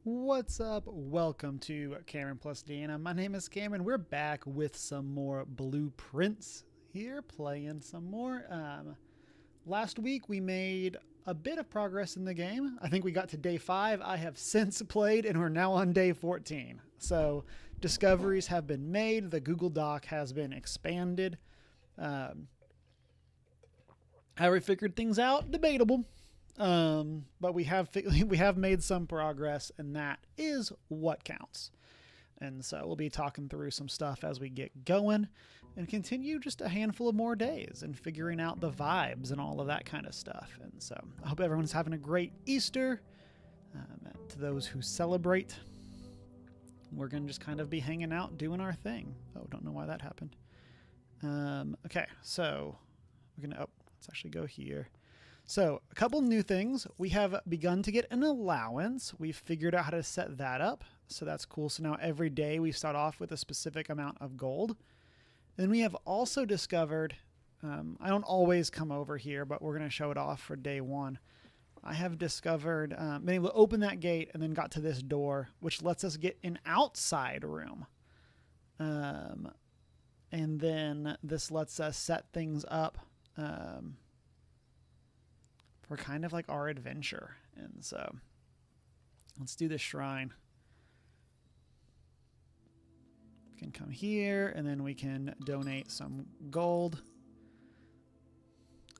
What's up? Welcome to Cameron+Deanna. My name is Cameron. We're back with some more blueprints here, playing some more. Last week we made a bit of progress in the game. I think we got to day 5. I have since played and we're now on day 14. So discoveries have been made. The Google Doc has been expanded. How we figured things out, debatable. But we have made some progress, and that is what counts. And so we'll be talking through some stuff as we get going and continue just a handful of more days and figuring out the vibes and all of that kind of stuff. And so I hope everyone's having a great Easter. To those who celebrate, we're going to just kind of be hanging out doing our thing. Oh, don't know why that happened. Okay, so we're going to, let's actually go here. So a couple new things. We have begun to get an allowance. We've figured out how to set that up. So that's cool. So now every day we start off with a specific amount of gold. Then we have also discovered, I don't always come over here, but we're going to show it off for day 1. I have discovered, been able to open that gate and then got to this door, which lets us get an outside room. And then this lets us set things up, for kind of like our adventure. And so let's do this shrine. We can come here and then we can donate some gold.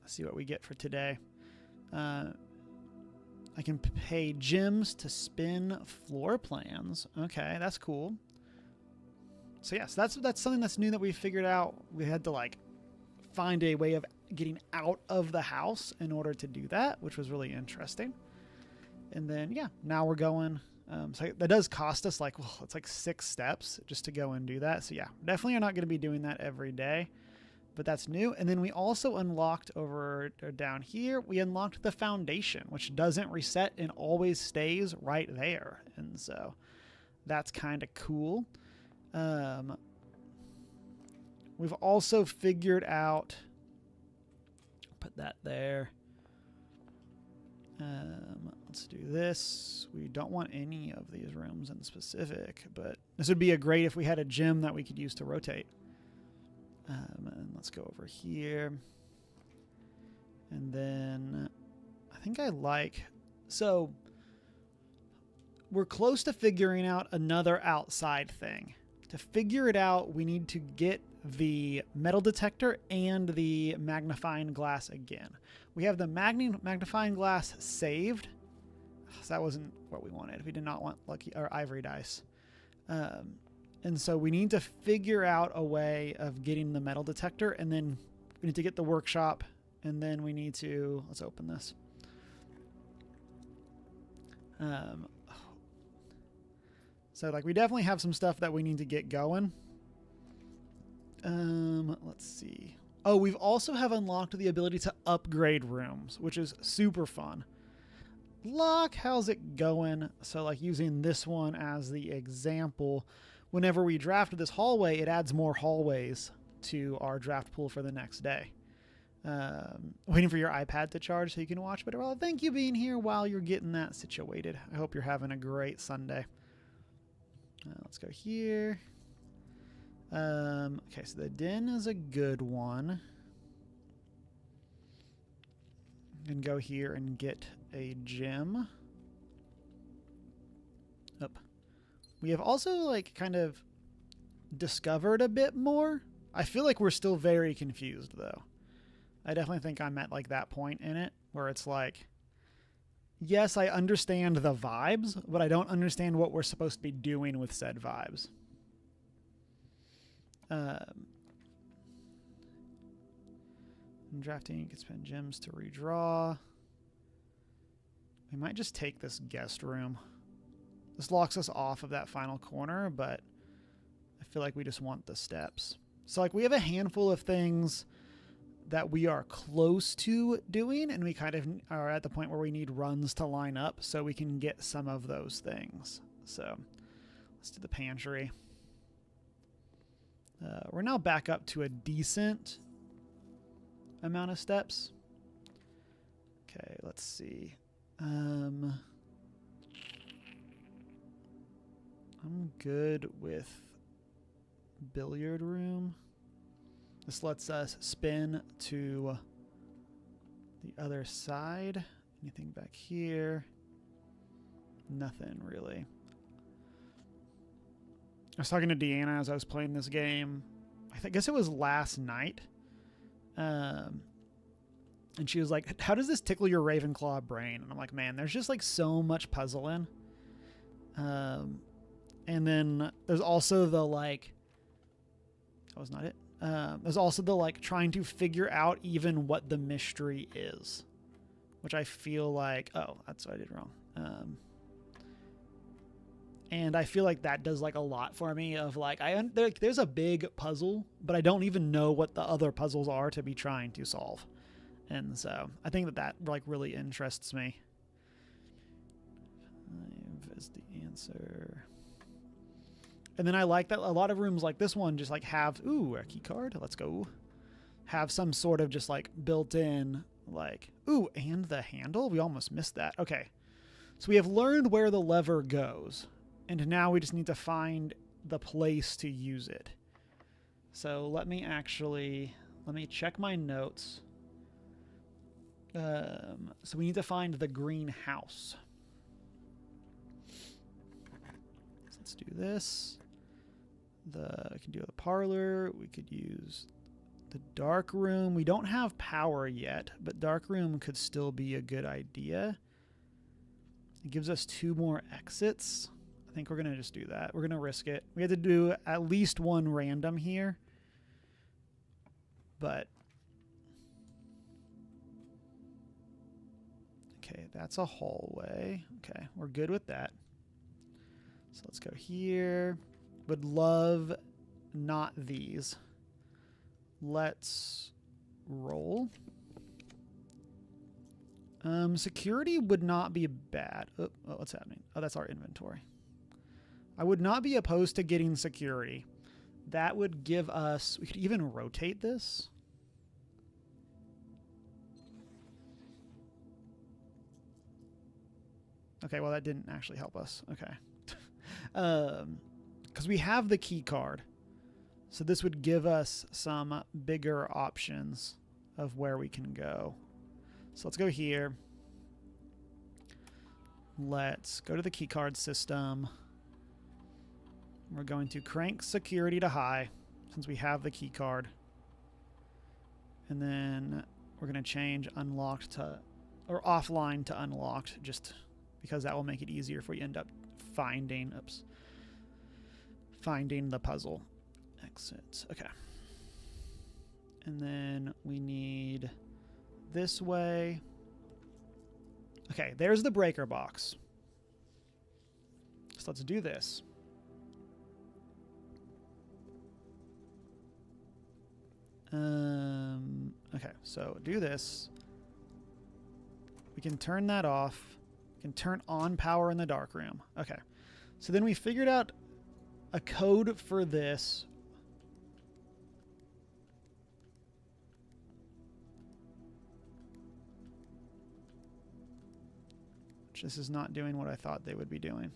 Let's see what we get for today. I can pay gems to spin floor plans. Okay, that's cool. So yes, that's something that's new that we figured out. We had to like find a way of getting out of the house in order to do that, which was really interesting. And then yeah, now we're going. So that does cost us like, well, it's like 6 steps just to go and do that. So yeah, definitely are not going to be doing that every day, but that's new. And then we also unlocked over or down here, we unlocked the foundation, which doesn't reset and always stays right there. And so that's kind of cool. We've also figured out, put that there. Let's do this. We don't want any of these rooms in specific, but this would be a great if we had a gym that we could use to rotate. And let's go over here. And then I think I like, so we're close to figuring out another outside thing. To figure it out, we need to get the metal detector and the magnifying glass again. We have the magnifying glass saved. So that wasn't what we wanted. We did not want lucky or ivory dice. And so we need to figure out a way of getting the metal detector, and then we need to get the workshop, and then we need to, let's open this. So like we definitely have some stuff that we need to get going. Let's see. Oh, we've also have unlocked the ability to upgrade rooms, which is super fun. Locke, how's it going? So like using this one as the example, whenever we draft this hallway, it adds more hallways to our draft pool for the next day. Waiting for your iPad to charge so you can watch. But well, thank you being here while you're getting that situated. I hope you're having a great Sunday. Let's go here. Okay, so the den is a good one. And go here and get a gem. Up. We have also like kind of discovered a bit more. I feel like we're still very confused though. I definitely think I'm at like that point in it where it's like, yes, I understand the vibes, but I don't understand what we're supposed to be doing with said vibes. Drafting, you can spend gems to redraw. We might just take this guest room. This locks us off of that final corner, but I feel like we just want the steps. So like we have a handful of things that we are close to doing, and we kind of are at the point where we need runs to line up so we can get some of those things. So let's do the pantry. We're now back up to a decent amount of steps. Okay, let's see. I'm good with billiard room. This lets us spin to the other side. Anything back here? Nothing really. I was talking to Deanna as I was playing this game. I guess it was last night. And she was like, how does this tickle your Ravenclaw brain? And I'm like, man, there's just like so much puzzling. And then there's also the like, that was not it. There's also the like trying to figure out even what the mystery is, which I feel like, oh, that's what I did wrong. And I feel like that does like a lot for me of like, there's a big puzzle, but I don't even know what the other puzzles are to be trying to solve. And so I think that like really interests me. 5 is the answer. And then I like that a lot of rooms like this one just like have, ooh, a key card. Let's go. Have some sort of just like built in like, ooh, and the handle. We almost missed that. Okay. So we have learned where the lever goes. And now we just need to find the place to use it. So let me check my notes. So we need to find the greenhouse. So let's do this. We can do the parlor. We could use the dark room. We don't have power yet, but dark room could still be a good idea. It gives us 2 more exits. I think we're going to just do that. We're going to risk it. We have to do at least one random here. But okay, that's a hallway. Okay, we're good with that. So let's go here. Would love not these. Let's roll. Security would not be bad. Oh, what's happening? Oh, that's our inventory. I would not be opposed to getting security. That would give us... We could even rotate this. Okay, well, that didn't actually help us. Okay. Because we have the key card. So this would give us some bigger options of where we can go. So let's go here. Let's go to the key card system. We're going to crank security to high since we have the key card. And then we're going to change unlocked to, or offline to unlocked, just because that will make it easier if we end up finding the puzzle. Exits. Okay. And then we need this way. Okay, there's the breaker box. So let's do this. Okay, so do this. We can turn that off. We can turn on power in the dark room. Okay, so then we figured out a code for this. Which this is not doing what I thought they would be doing.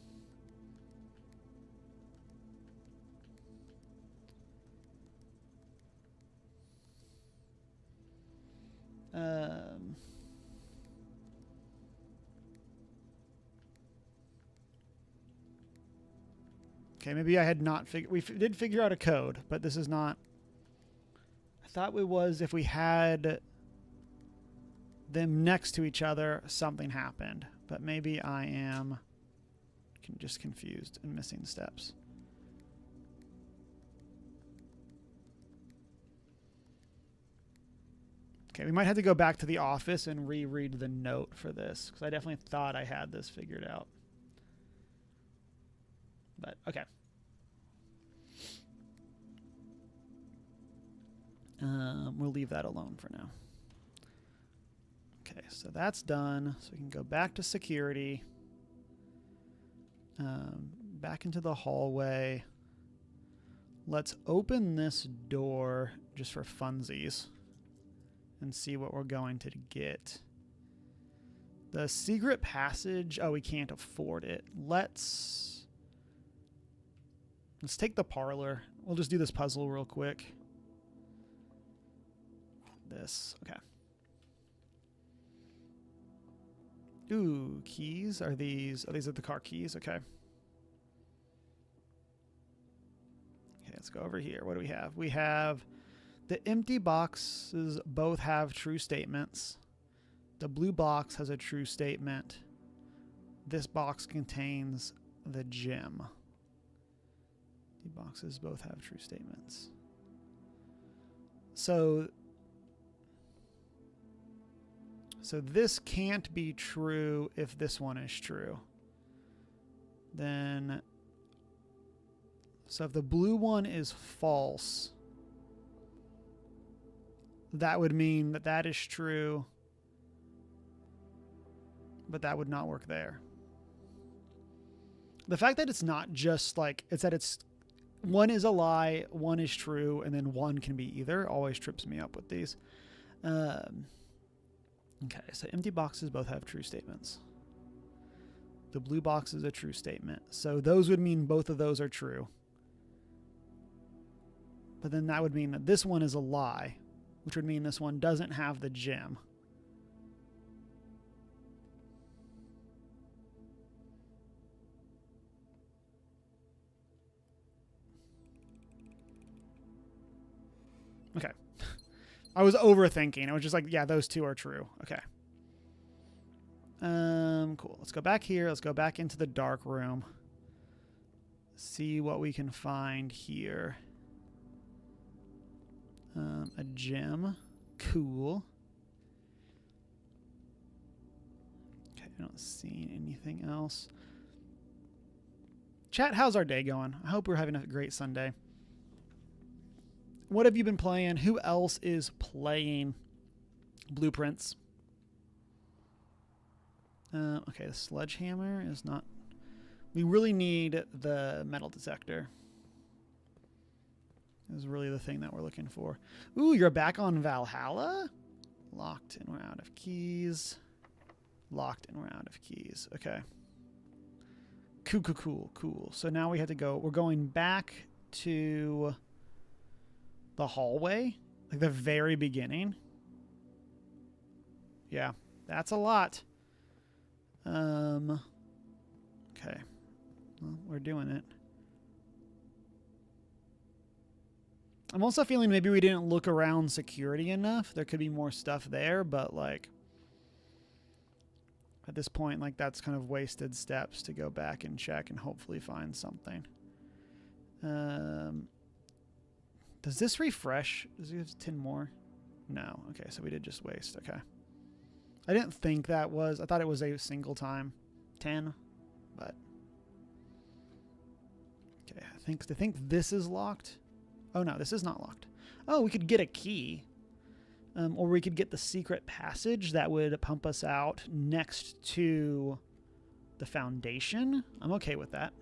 Okay, maybe I had not figured... We did figure out a code, but this is not... I thought it was if we had them next to each other, something happened. But maybe I am just confused and missing steps. Okay, we might have to go back to the office and reread the note for this, because I definitely thought I had this figured out. But, okay. We'll leave that alone for now. Okay, so that's done. So we can go back to security. Back into the hallway. Let's open this door just for funsies and see what we're going to get. The secret passage. Oh, we can't afford it. Let's Let's take the parlor. We'll just do this puzzle real quick. This. Okay. Ooh, keys. Are these are the car keys? Okay. Okay, let's go over here. What do we have? We have the empty boxes both have true statements. The blue box has a true statement. This box contains the gem. The boxes both have true statements. So this can't be true if this one is true. Then, so if the blue one is false, that would mean that that is true, but that would not work there. The fact that it's not just like, it's that it's one is a lie, one is true, and then one can be either always trips me up with these. Okay, so empty boxes both have true statements. The blue box is a true statement. So those would mean both of those are true. But then that would mean that this one is a lie, which would mean this one doesn't have the gem. Okay. I was overthinking. I was just like, yeah, those two are true. Okay. Cool. Let's go back here. Let's go back into the dark room. See what we can find here. A gem. Cool. Okay, I don't see anything else. Chat, how's our day going? I hope we're having a great Sunday. What have you been playing? Who else is playing Blueprints? Okay, the sledgehammer is not... We really need the metal detector. Is really the thing that we're looking for. Ooh, you're back on Valhalla? Locked and we're out of keys. Locked and we're out of keys. Okay. Cool. So now we have to go... We're going back to... the hallway, like the very beginning. Yeah, that's a lot. Okay, well, we're doing it. I'm also feeling maybe we didn't look around security enough. There could be more stuff there, but like at this point, like that's kind of wasted steps to go back and check and hopefully find something. Does this refresh? Does it have 10 more? No. Okay, so we did just waste. Okay. I didn't think that was... I thought it was a single time 10, but... Okay, I think this is locked. Oh, no, this is not locked. Oh, we could get a key. Or we could get the secret passage that would pump us out next to the foundation. I'm okay with that.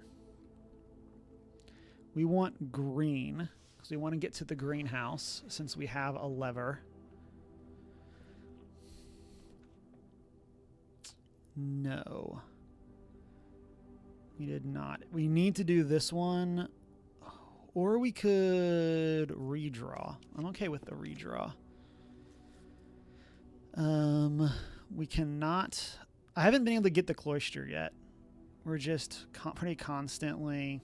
We want green... So we want to get to the greenhouse since we have a lever. No. We did not. We need to do this one. Or we could redraw. I'm okay with the redraw. We cannot... I haven't been able to get the cloister yet. We're just pretty constantly...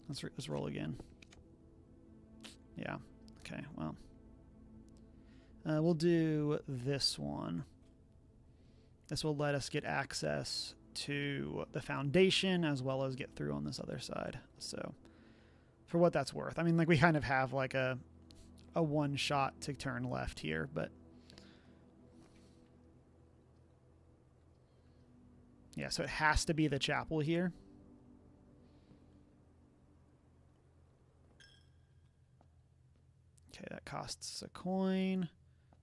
Let's roll again. Yeah. Okay, well. We'll do this one. This will let us get access to the foundation as well as get through on this other side. So, for what that's worth. I mean, like, we kind of have, like, a one shot to turn left here, but... Yeah, so it has to be the chapel here. Okay, that costs a coin.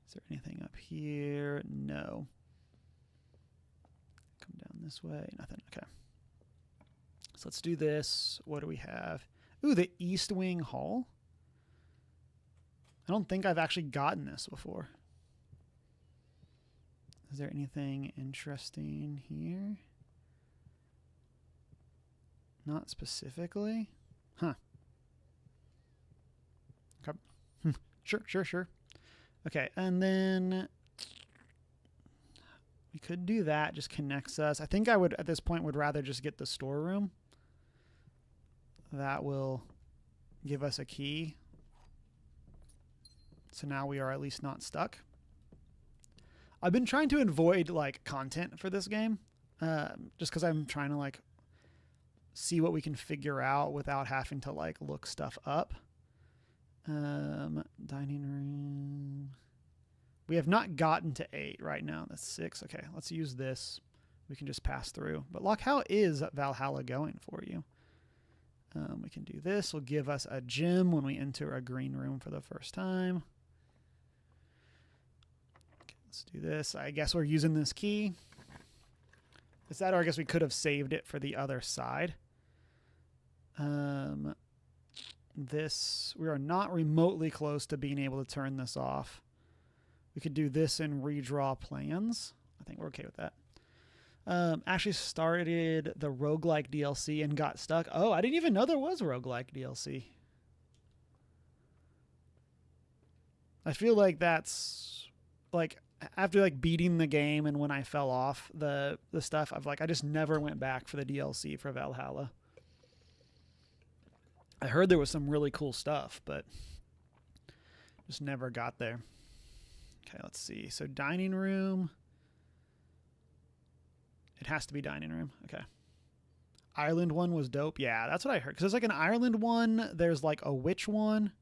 Is there anything up here? No. Come down this way. Nothing. Okay. So let's do this. What do we have? Ooh, the East Wing Hall. I don't think I've actually gotten this before. Is there anything interesting here? Not specifically. Huh. Okay. Sure. Okay, and then we could do that. Just connects us. I think I would, at this point, would rather just get the storeroom. That will give us a key. So now we are at least not stuck. I've been trying to avoid like content for this game, just because I'm trying to like see what we can figure out without having to like look stuff up. Dining room. We have not gotten to 8 right now. That's 6. Okay, let's use this. We can just pass through. But look, how is Valhalla going for you? We can do this. Will give us a gem when we enter a green room for the first time. Okay, let's do this. I guess we're using this key. Is that, or I guess we could have saved it for the other side. This, we are not remotely close to being able to turn this off. We could do this and redraw plans. I think we're okay with that. Actually started the Roguelike DLC and got stuck. Oh, I didn't even know there was Roguelike DLC. I feel like that's like after like beating the game and when I fell off the stuff, I just never went back for the DLC for Valhalla. I heard there was some really cool stuff, but just never got there. Okay, let's see. So dining room. It has to be dining room. Okay. Ireland one was dope. Yeah, that's what I heard. Because there's like an Ireland one. There's like a witch one.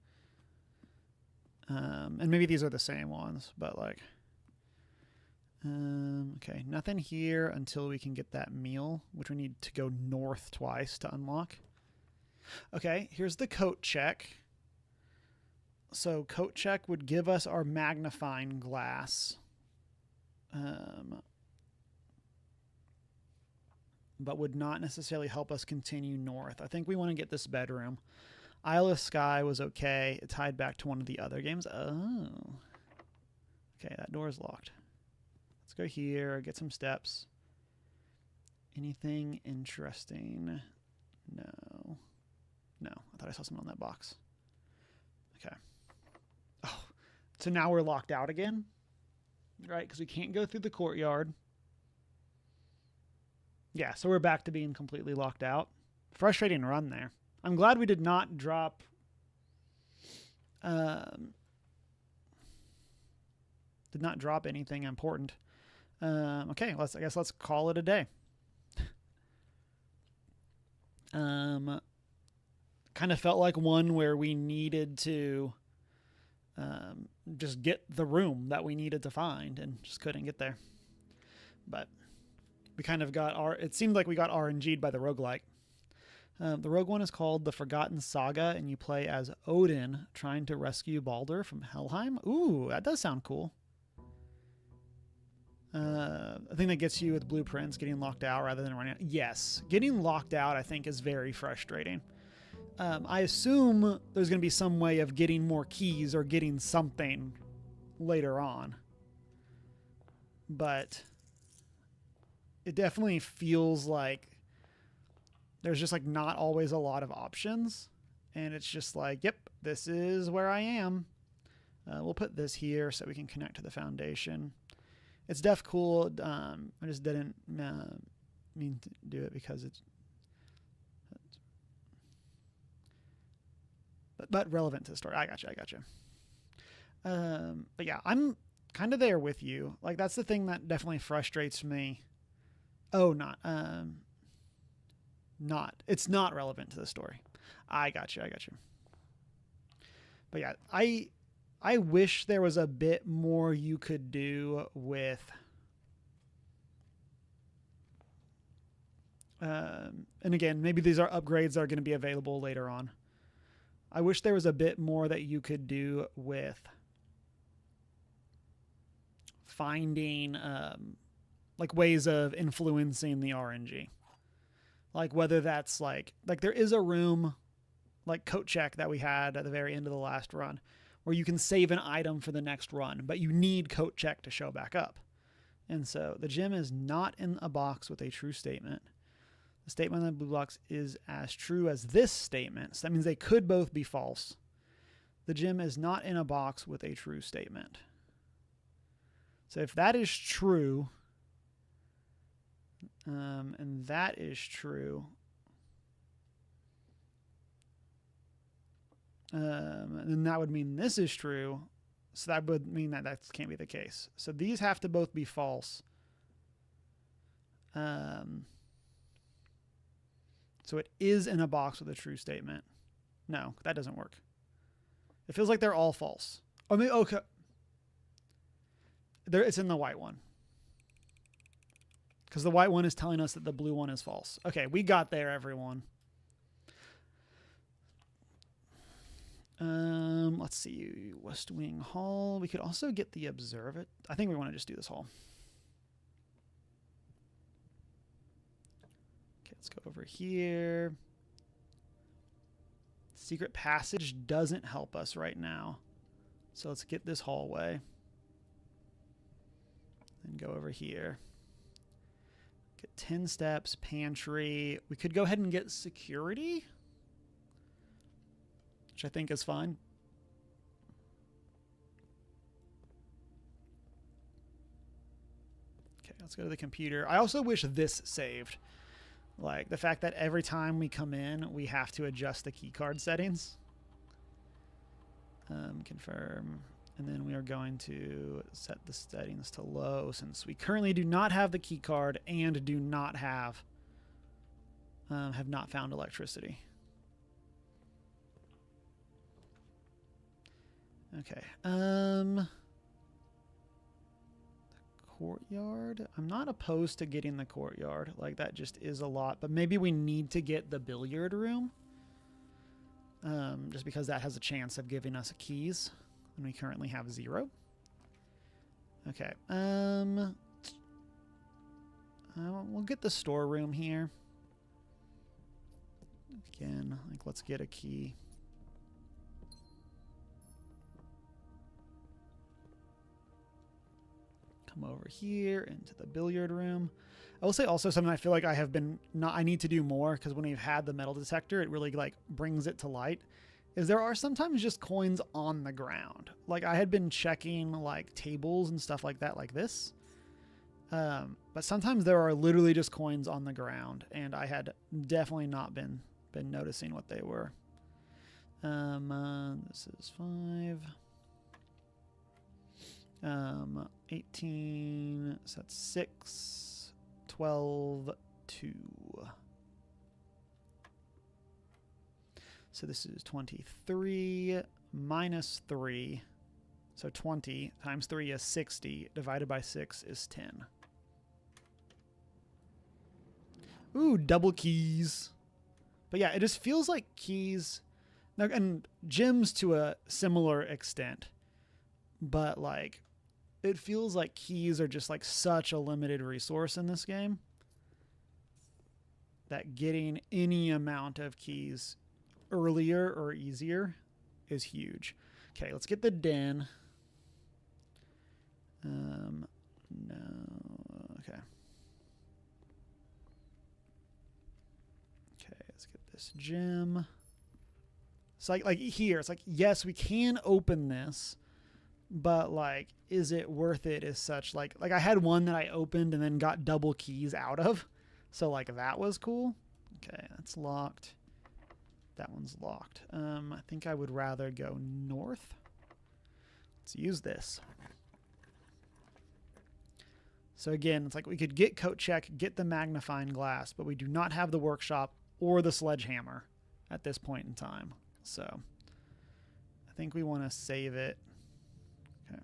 And maybe these are the same ones. But like... okay, nothing here until we can get that meal. Which we need to go north twice to unlock. Okay, here's the coat check. So coat check would give us our magnifying glass. But would not necessarily help us continue north. I think we want to get this bedroom. Isle of Skye was okay. It tied back to one of the other games. Oh. Okay, that door is locked. Let's go here, get some steps. Anything interesting? No. No, I thought I saw something on that box. Okay. Oh, so now we're locked out again, right? Because we can't go through the courtyard. Yeah, so we're back to being completely locked out. Frustrating run there. I'm glad we did not drop... did not drop anything important. Okay, I guess let's call it a day. Kind of felt like one where we needed to just get the room that we needed to find and just couldn't get there. But we kind of got it seemed like we got RNG'd by the roguelike. The rogue one is called The Forgotten Saga, and you play as Odin trying to rescue Baldur from Helheim. Ooh, that does sound cool. I think that gets you with blueprints, getting locked out rather than running out. Yes, getting locked out I think is very frustrating. I assume there's going to be some way of getting more keys or getting something later on. But it definitely feels like there's just like not always a lot of options. And it's just like, yep, this is where I am. We'll put this here so we can connect to the foundation. It's def cool. I just didn't mean to do it because it's... But relevant to the story. I got you. But yeah, I'm kind of there with you. Like, that's the thing that definitely frustrates me. Oh, it's not relevant to the story. I got you. But yeah, I wish there was a bit more you could do with... and again, maybe these are upgrades that are going to be available later on. I wish there was a bit more that you could do with finding like ways of influencing the RNG. Like whether that's like there is a room like coat check that we had at the very end of the last run where you can save an item for the next run, but you need coat check to show back up. And so the gem is not in a box with a true statement. The statement on the blue blocks is as true as this statement. So that means they could both be false. The gym is not in a box with a true statement. So if that is true, and that is true, then that would mean this is true. So that would mean that that can't be the case. So these have to both be false. So it is in a box with a true statement. No, that doesn't work. It feels like they're all false. I mean, okay. It's in the white one. Because the white one is telling us that the blue one is false. Okay, we got there, everyone. Let's see. West Wing Hall. We could also get the Observatory. I think we want to just do this hall. Okay, let's go over here. Secret passage doesn't help us right now. So let's get this hallway. And go over here. Get 10 steps, pantry. We could go ahead and get security, which I think is fine. Okay, let's go to the computer. I also wish this saved. Like the fact that every time we come in, we have to adjust the keycard settings. Confirm. And then we are going to set the settings to low since we currently do not have the key card and do not have not found electricity. Okay. The courtyard. I'm not opposed to getting the courtyard. Like that just is a lot, but maybe we need to get the billiard room. Just because that has a chance of giving us keys. And we currently have 0. Okay. We'll get the storeroom here. Again, like let's get a key. Come over here into the billiard room. I will say also something I feel like I need to do more, because when we've had the metal detector, it really like brings it to light. Is there are sometimes just coins on the ground. Like I had been checking like tables and stuff like that, like this. But sometimes there are literally just coins on the ground, and I had definitely not been noticing what they were. This is 5. 18, so that's 6, 12, 2. So this is 23 minus 3. So 20 times 3 is 60. Divided by 6 is 10. Ooh, double keys. But yeah, it just feels like keys. Now, and gyms to a similar extent. But like, it feels like keys are just like such a limited resource in this game. That getting any amount of keys earlier or easier is huge. Okay, let's get the den. No. Okay. Okay, let's get this gym. It's like here, it's like, yes, we can open this, but like, is it worth it as such? Like I had one that I opened and then got double keys out of. So like that was cool. Okay, that's locked. That one's locked. I think I would rather go north. Let's use this. So again, it's like we could get coat check, get the magnifying glass, but we do not have the workshop or the sledgehammer at this point in time. So I think we want to save it. Okay.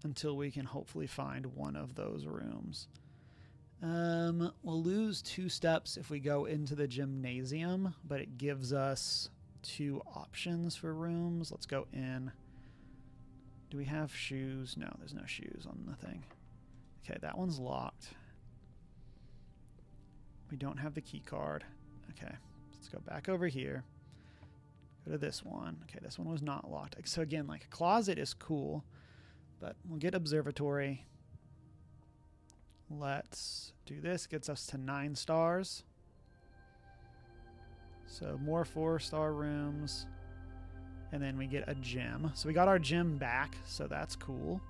Until we can hopefully find one of those rooms. We'll lose 2 steps if we go into the gymnasium, but it gives us 2 options for rooms. Let's go in. Do we have shoes? No, there's no shoes on the thing. Okay, that one's locked. We don't have the key card. Okay, let's go back over here. Go to this one. Okay, this one was not locked. So again, like closet is cool, but we'll get observatory. Let's do this. Gets us to 9 stars. So more 4-star rooms. And then we get a gem. So we got our gem back, so that's cool.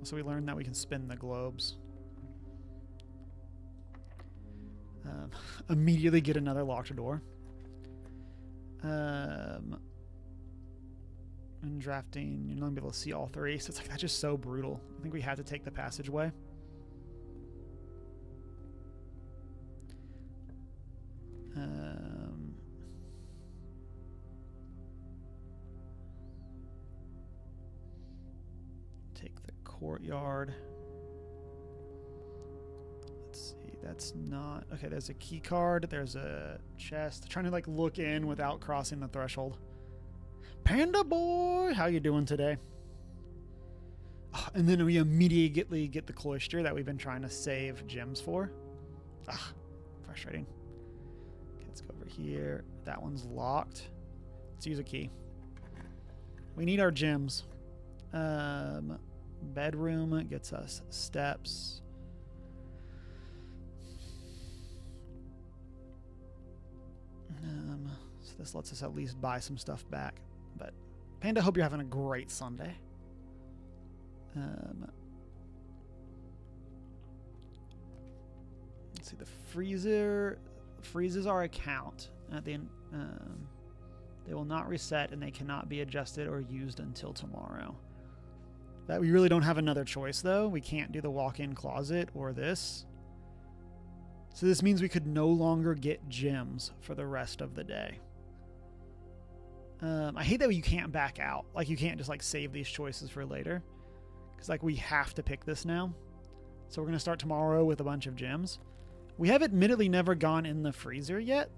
So we learned that we can spin the globes. Immediately get another locked door. And drafting, you're not going to be able to see all 3. So it's like, that's just so brutal. I think we had to take the passageway. Take the courtyard. Let's see, that's not... Okay, there's a key card. There's a chest. Trying to like look in without crossing the threshold. Panda boy, how you doing today? Oh, and then we immediately get the cloister that we've been trying to save gems for. Ah, frustrating. Okay, let's go over here. That one's locked. Let's use a key. We need our gems. Bedroom gets us steps. So this lets us at least buy some stuff back. But Panda, hope you're having a great Sunday. Let's see, the freezer freezes our account at the end. They will not reset and they cannot be adjusted or used until tomorrow. That we really don't have another choice though. We can't do the walk-in closet or this. So this means we could no longer get gems for the rest of the day. I hate that you can't back out. Like you can't just like save these choices for later. Because like we have to pick this now. So we're going to start tomorrow with a bunch of gems. We have admittedly never gone in the freezer yet.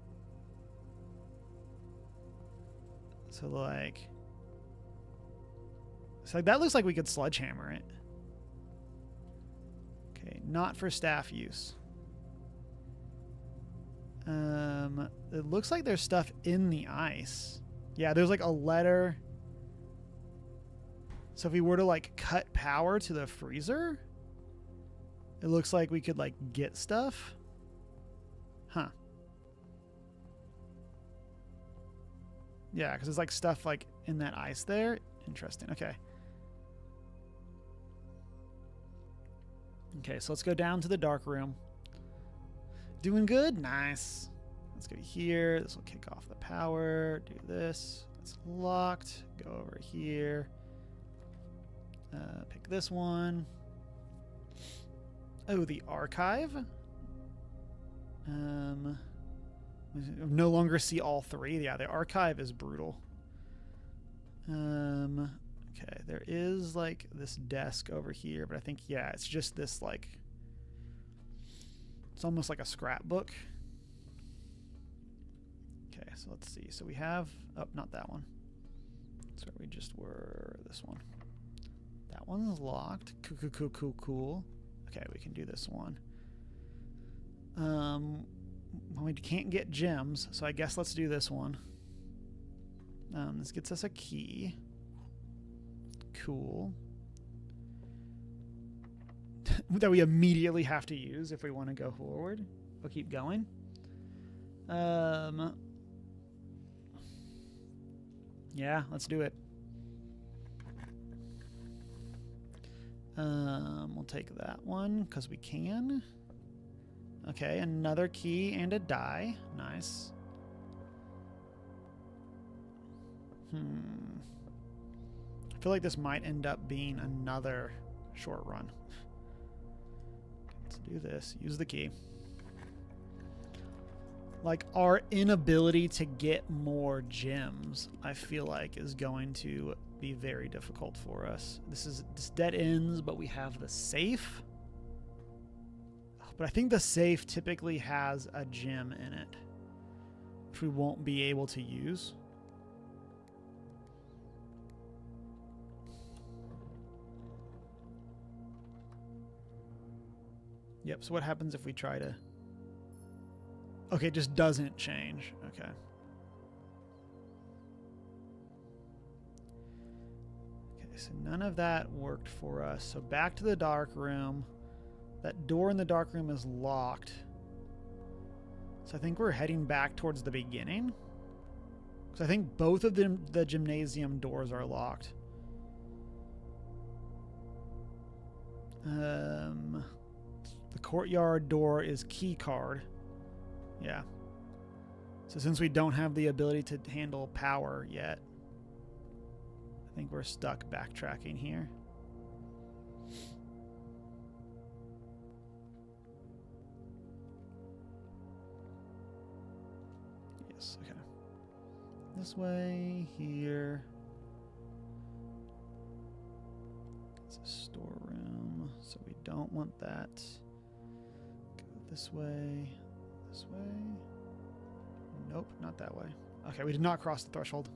So like that looks like we could sledgehammer it. Okay, not for staff use. It looks like there's stuff in the ice. Yeah, there's like a letter. So if we were to like cut power to the freezer, it looks like we could like get stuff. Huh. Yeah, because there's like stuff like in that ice there. Interesting. Okay. Okay, so let's go down to the dark room. Doing good? Nice. Let's go here. This will kick off the power. Do this. It's locked. Go over here. Pick this one. Oh, the archive. No longer see all 3. Yeah, the archive is brutal. Okay, there is like this desk over here, but I think, yeah, it's just this like, it's almost like a scrapbook. Okay, so let's see. So we have, oh, not that one. That's where we just were, this one. That one's locked. Cool. Okay, we can do this one. Well, we can't get gems, so I guess let's do this one. This gets us a key. Cool. That we immediately have to use if we want to go forward. We'll keep going. Yeah, let's do it. We'll take that one because we can. Okay, another key and a die. Nice. I feel like this might end up being another short run. Let's do this. Use the key. Like, our inability to get more gems, I feel like, is going to be very difficult for us. This dead ends, but we have the safe. But I think the safe typically has a gem in it, which we won't be able to use. Yep, so what happens if we try to... Okay, it just doesn't change. Okay. Okay, So none of that worked for us. So back to the dark room. That door in the dark room is locked. So I think we're heading back towards the beginning. Because I think both of them, the gymnasium doors are locked. The courtyard door is key card. Yeah. So since we don't have the ability to handle power yet, I think we're stuck backtracking here. Yes, okay. This way, here. It's a storeroom, so we don't want that. Go this way. This way. Nope, not that way. Okay, we did not cross the threshold.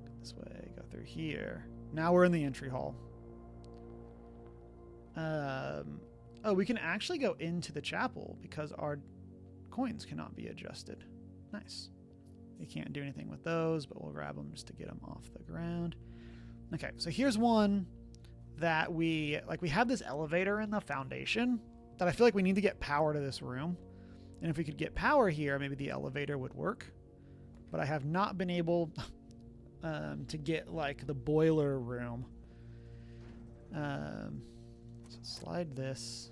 Go this way, go through here. Now we're in the entry hall. Oh, we can actually go into the chapel because our coins cannot be adjusted. Nice. We can't do anything with those, but we'll grab them just to get them off the ground. Okay, so here's one that we have this elevator in the foundation that I feel like we need to get power to this room. And if we could get power here, maybe the elevator would work. But I have not been able to get like the boiler room. So slide this.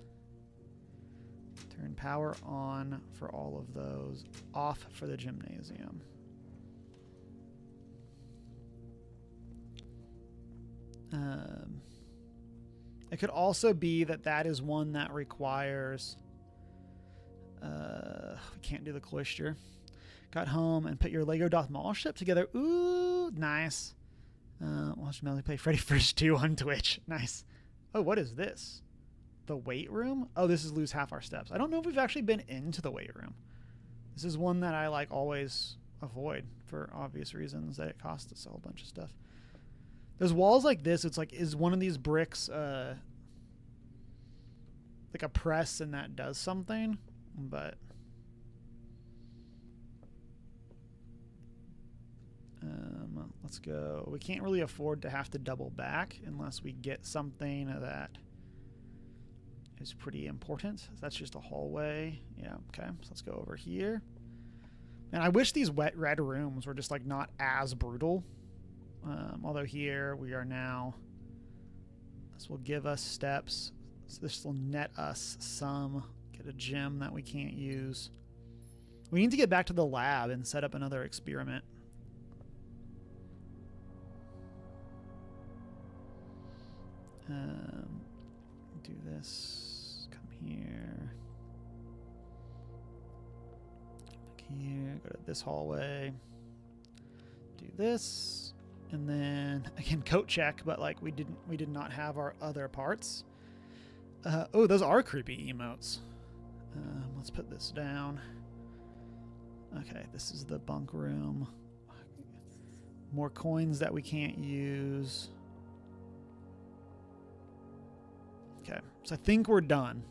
Turn power on for all of those. Off for the gymnasium. It could also be that is one that requires... we can't do the cloister. Got home and put your Lego Darth Maul ship together. Ooh, nice. Watch Melody play Freddy First 2 on Twitch. Nice. Oh, what is this? The weight room? Oh, this is lose half our steps. I don't know if we've actually been into the weight room. This is one that I like always avoid for obvious reasons, that it costs us a whole bunch of stuff. There's walls like this. It's like, is one of these bricks like a press and that does something? But let's go. We can't really afford to have to double back unless we get something that is pretty important. That's just a hallway. Yeah, okay. So let's go over here. And I wish these wet red rooms were just like not as brutal. Although here we are now. This will give us steps. So this will net us some. Get a gem that we can't use. We need to get back to the lab and set up another experiment. Do this. Come here. Back here. Go to this hallway. Do this. And then again, coat check, but like we did not have our other parts. Oh, those are creepy emotes. Let's put this down. Okay, this is the bunk room. More coins that we can't use. Okay, so I think we're done.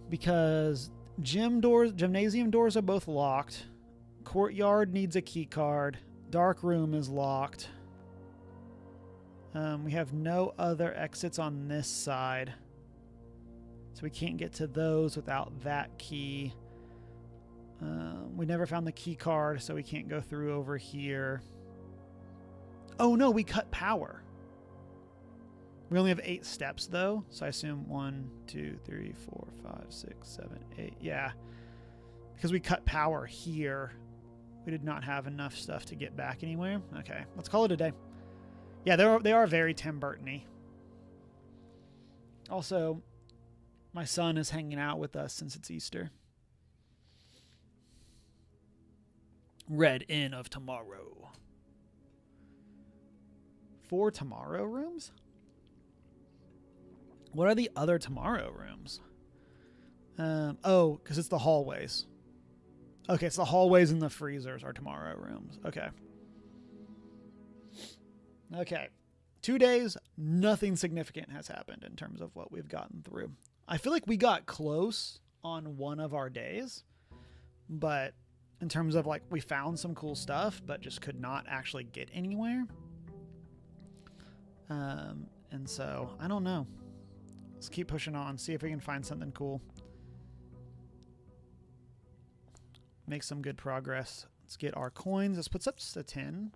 Because gymnasium doors are both locked. Courtyard needs a key card. Dark room is locked. We have no other exits on this side. So we can't get to those without that key. We never found the key card, so we can't go through over here. Oh no, we cut power. We only have 8 steps though, so I assume 1, 2, 3, 4, 5, 6, 7, 8. Yeah, because we cut power here. We did not have enough stuff to get back anywhere. Okay, let's call it a day. Yeah, they are very Tim Burton-y. Also, my son is hanging out with us since it's Easter. Red Inn of Tomorrow. 4 tomorrow rooms? What are the other tomorrow rooms? Oh, because it's the hallways. Okay, it's the hallways and the freezers are tomorrow rooms. Okay. Okay. 2 days, nothing significant has happened in terms of what we've gotten through. I feel like we got close on one of our days, but in terms of like we found some cool stuff, but just could not actually get anywhere. And so, I don't know. Let's keep pushing on, see if we can find something cool. Make some good progress. Let's get our coins. This puts up to 10.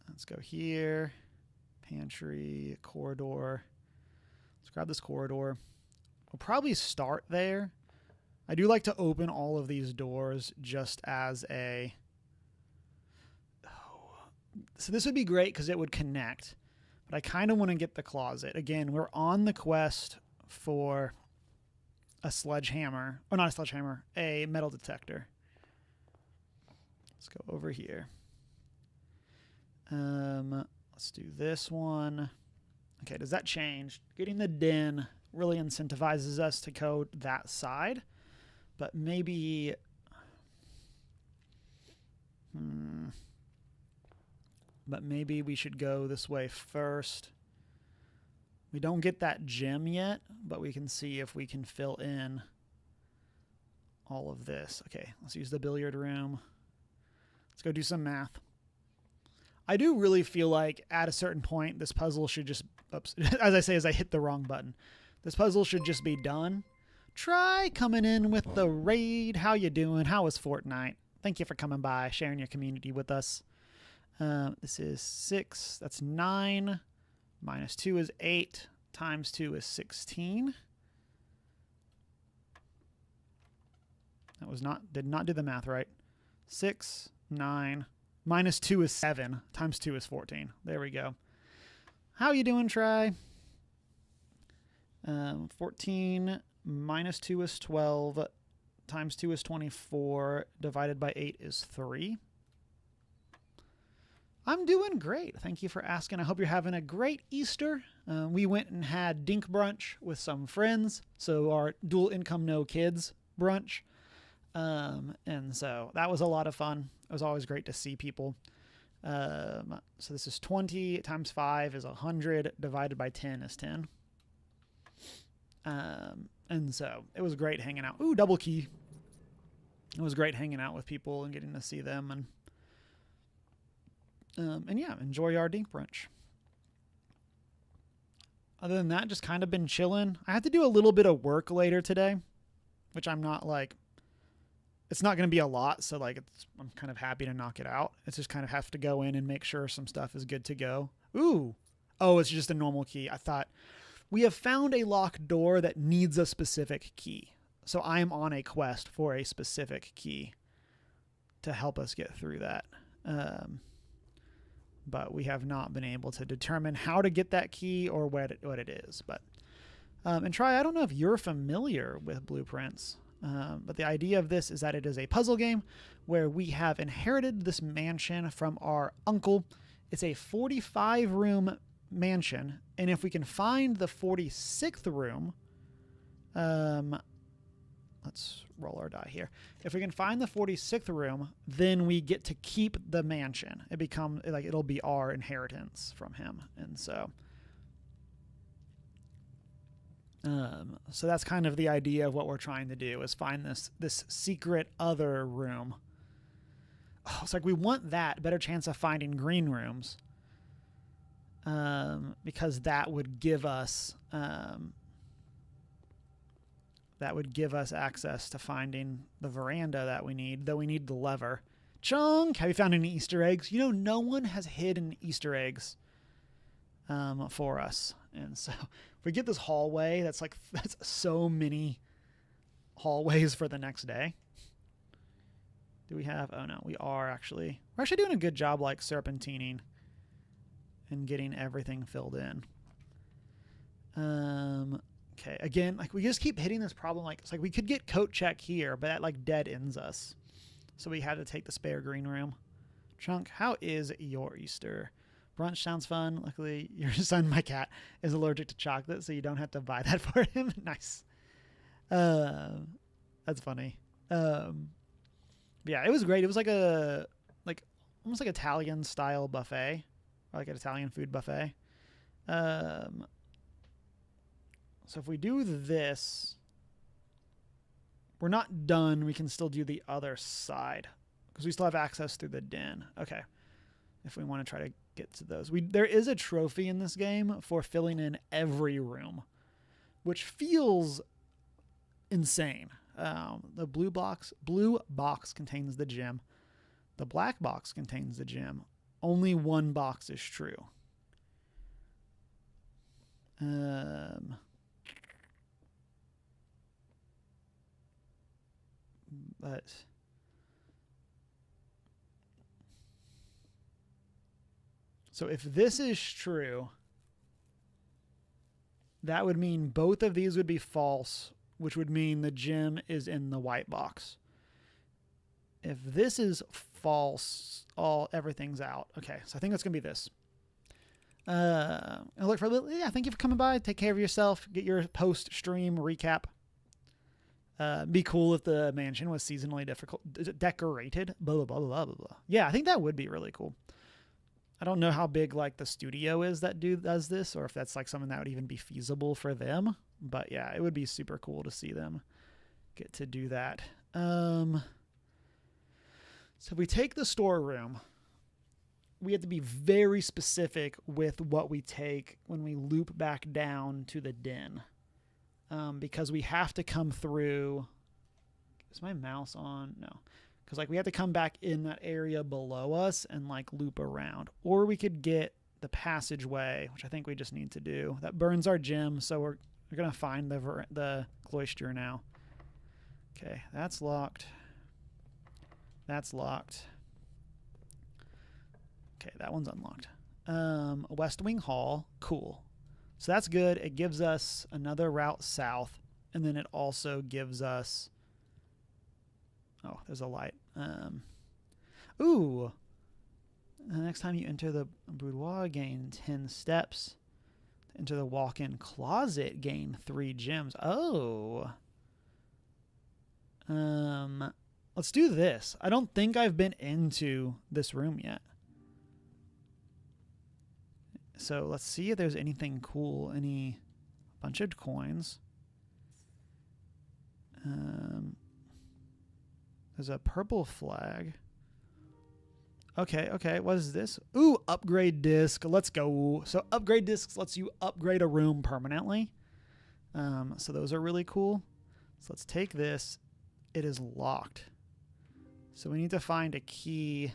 Let's go here. Pantry, corridor. Let's grab this corridor. We'll probably start there. I do like to open all of these doors just as a... So this would be great because it would connect. But I kind of want to get the closet. Again, we're on the quest for a sledgehammer. Or not a sledgehammer. A metal detector. Let's go over here. Let's do this one. Okay, does that change? Getting the den really incentivizes us to go that side. But maybe... But maybe we should go this way first. We don't get that gem yet, but we can see if we can fill in all of this. Okay, let's use the billiard room. Let's go do some math. I do really feel like at a certain point, this puzzle should just... Oops, as I say, as I hit the wrong button. This puzzle should just be done. Try coming in with the raid. How you doing? How was Fortnite? Thank you for coming by, sharing your community with us. This is 6. That's 9. Minus 2 is 8. Times 2 is 16. That was not... Did not do the math right. 6, 9... Minus 2 is 7. Times 2 is 14. There we go. How you doing, Try? 14 minus 2 is 12. Times 2 is 24. Divided by 8 is 3. I'm doing great. Thank you for asking. I hope you're having a great Easter. We went and had dink brunch with some friends. So our dual income, no kids brunch. And so that was a lot of fun. It was always great to see people. So this is 20 times 5 is 100. Divided by 10 is 10. And so it was great hanging out. Ooh, double key. It was great hanging out with people and getting to see them. And yeah, enjoy our dink brunch. Other than that, just kind of been chilling. I had to do a little bit of work later today, which I'm not like... It's not going to be a lot, so like I'm kind of happy to knock it out. It's just kind of have to go in and make sure some stuff is good to go. Ooh. Oh, it's just a normal key. I thought we have found a locked door that needs a specific key. So I am on a quest for a specific key to help us get through that. But we have not been able to determine how to get that key or what it is. But and Try, I don't know if you're familiar with Blueprints. But the idea of this is that it is a puzzle game where we have inherited this mansion from our uncle. It's a 45-room mansion, and if we can find the 46th room, let's roll our die here. If we can find the 46th room, then we get to keep the mansion. It'll be our inheritance from him, and so... So that's kind of the idea of what we're trying to do, is find this secret other room. Oh, it's like we want that. Better chance of finding green rooms. Because that would give us access to finding the veranda that we need, though we need the lever. Chunk, have you found any Easter eggs? You know, no one has hidden Easter eggs for us. And so if we get this hallway, that's so many hallways for the next day. Do we have... Oh, no, we're actually doing a good job, like, serpentining and getting everything filled in. Okay, again, like, we just keep hitting this problem. Like, it's like we could get coat check here, but that, like, dead ends us. So we had to take the spare green room. Chunk, how is your Easter? Brunch sounds fun. Luckily, your son, my cat, is allergic to chocolate, so you don't have to buy that for him. Nice. That's funny. Yeah, it was great. It was like almost like Italian style buffet, or like an Italian food buffet. So if we do this, we're not done. We can still do the other side because we still have access through the den. Okay. If we want to try to get to those. There is a trophy in this game for filling in every room, which feels insane. The blue box contains the gem. The black box contains the gem. Only one box is true. But so if this is true, that would mean both of these would be false, which would mean the gem is in the white box. If this is false, everything's out. Okay, so I think that's gonna be this. I'll look for a little. Yeah, thank you for coming by. Take care of yourself. Get your post-stream recap. Be cool if the mansion was seasonally decorated. Blah blah blah blah blah blah. Yeah, I think that would be really cool. I don't know how big like the studio is that does this, or if that's like something that would even be feasible for them. But yeah, it would be super cool to see them get to do that. So if we take the storeroom, we have to be very specific with what we take when we loop back down to the den. Because we have to come through. Is my mouse on? No. Because like we have to come back in that area below us and like loop around. Or we could get the passageway, which I think we just need to do. That burns our gem, so we're going to find the cloister now. Okay, that's locked. That's locked. Okay, that one's unlocked. West Wing Hall, cool. So that's good. It gives us another route south, and then it also gives us... Oh, there's a light. Ooh. The next time you enter the boudoir, gain 10 steps. Enter the walk-in closet, gain 3 gems. Oh. Let's do this. I don't think I've been into this room yet. So let's see if there's anything cool. Any bunch of coins. There's a purple flag. Okay. What is this? Ooh, upgrade disc. Let's go. So upgrade discs lets you upgrade a room permanently. So those are really cool. So let's take this. It is locked. So we need to find a key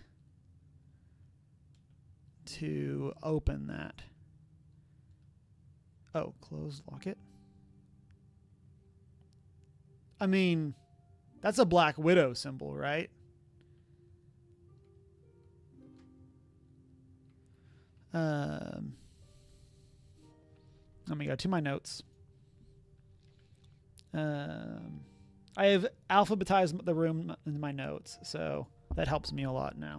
to open that. Oh, close, lock it. I mean, that's a Black Widow symbol, right? Let me go to my notes. I have alphabetized the room in my notes, so that helps me a lot now.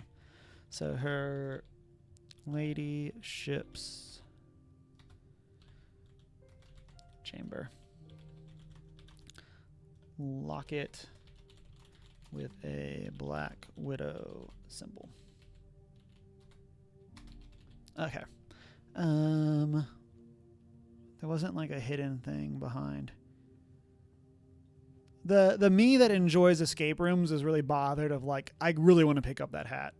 So her ladyship's chamber. Lock it with a Black Widow symbol. Okay. There wasn't like a hidden thing behind. The me that enjoys escape rooms is really bothered of like, I really want to pick up that hat.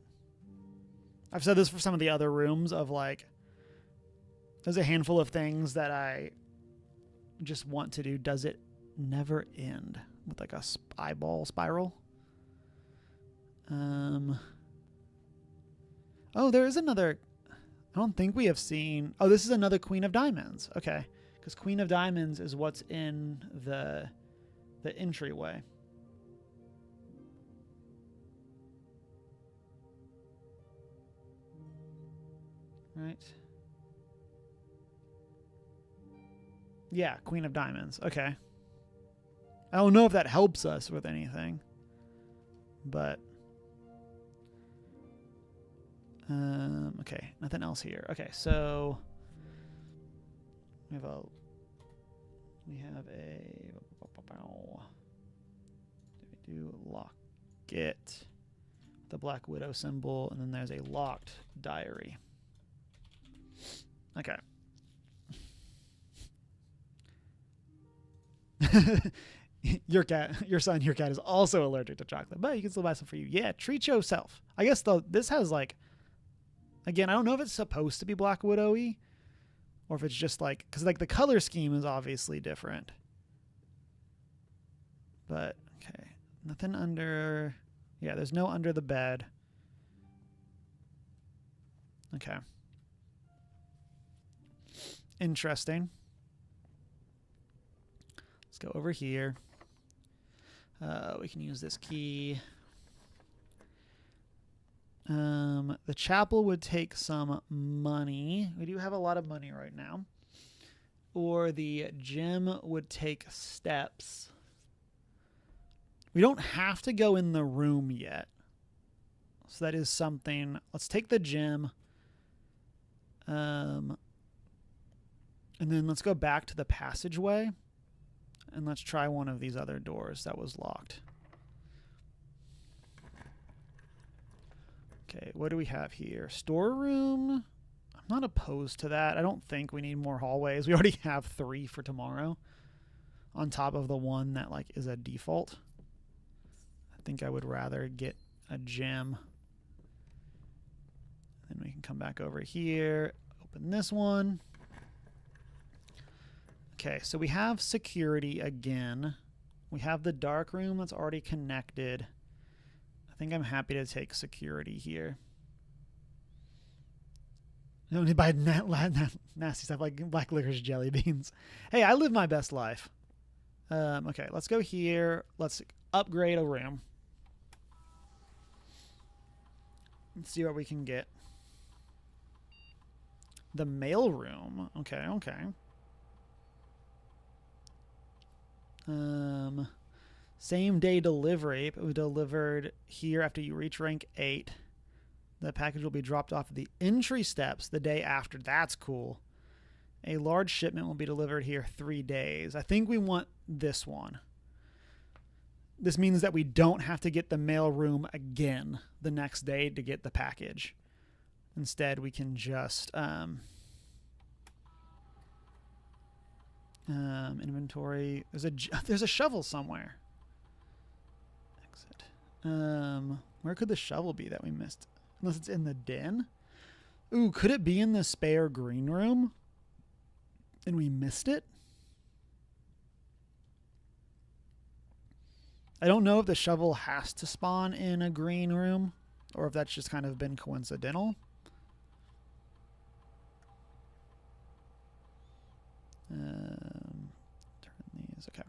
I've said this for some of the other rooms of like, there's a handful of things that I just want to do. Does it never end with like a eyeball spiral? Oh, there is another. I don't think we have seen. Oh, this is another Queen of Diamonds. Okay, because Queen of Diamonds is what's in the entryway. Right. Yeah, Queen of Diamonds. Okay. I don't know if that helps us with anything, but okay, nothing else here. Okay, so we have a do lock it, the Black Widow symbol, and then there's a locked diary. Okay. Your cat is also allergic to chocolate, but you can still buy some for you. Yeah, treat yourself. I guess though this has like Again, I don't know if it's supposed to be Black Widow-y or if it's just like, because like the color scheme is obviously different. But, okay. Nothing under, yeah, there's no under the bed. Okay. Interesting. Let's go over here. We can use this key. The chapel would take some money. We do have a lot of money right now. Or the gym would take steps. We don't have to go in the room yet. So that is something. Let's take the gym. And then let's go back to the passageway. And let's try one of these other doors that was locked. Okay, what do we have here? Storeroom. I'm not opposed to that. I don't think we need more hallways. We already have 3 for tomorrow. On top of the one that like is a default. I think I would rather get a gym. Then we can come back over here. Open this one. Okay, so we have security again. We have the dark room that's already connected. I think I'm happy to take security here. I don't need to buy nasty stuff like black licorice jelly beans. Hey, I live my best life. Okay, let's go here. Let's upgrade a room. Let's see what we can get. The mail room. Okay, okay. Same day delivery. It was delivered here after you reach rank 8. The package will be dropped off at the entry steps the day after. That's cool. A large shipment will be delivered here 3 days. I think we want this one. This means that we don't have to get the mail room again the next day to get the package. Instead, we can just inventory. There's a shovel somewhere. Exit. Where could the shovel be that we missed? Unless it's in the den. Ooh, could it be in the spare green room? And we missed it? I don't know if the shovel has to spawn in a green room or if that's just kind of been coincidental. Turn these, okay.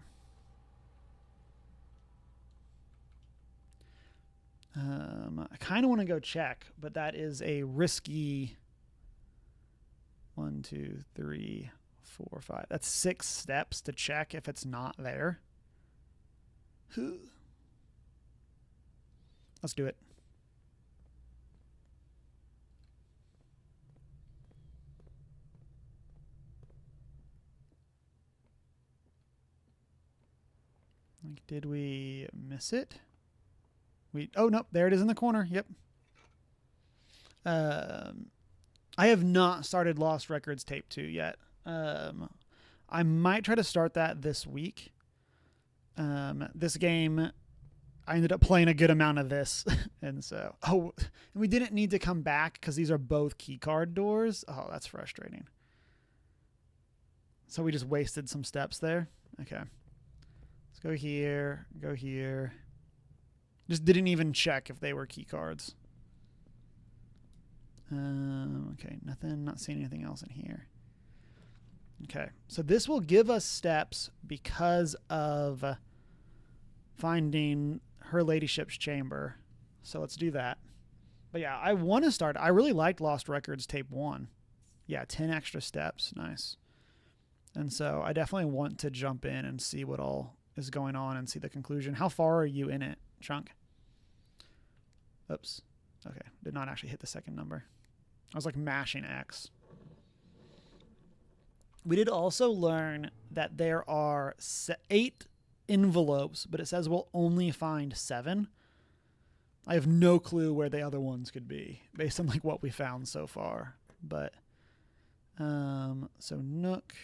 I kind of want to go check, but that is a risky 1, 2, 3, 4, 5. That's 6 steps to check if it's not there. Let's do it. Like, did we miss it? Oh, no, there it is in the corner. Yep. I have not started Lost Records Tape 2 yet. I might try to start that this week. This game, I ended up playing a good amount of this. And so, and we didn't need to come back because these are both keycard doors. Oh, that's frustrating. So we just wasted some steps there. Okay. Let's go here, go here. Just didn't even check if they were key cards. Okay, nothing, not seeing anything else in here. Okay, so this will give us steps because of finding Her Ladyship's chamber. So let's do that. But yeah, I want to start. I really liked Lost Records Tape 1. Yeah, 10 extra steps. Nice. And so I definitely want to jump in and see what all is going on and see the conclusion. How far are you in it, Chunk? Oops. Okay, did not actually hit the second number. I was like mashing X. We did also learn that there are 8 envelopes, but it says we'll only find 7. I have no clue where the other ones could be based on like what we found so far. But so Nook.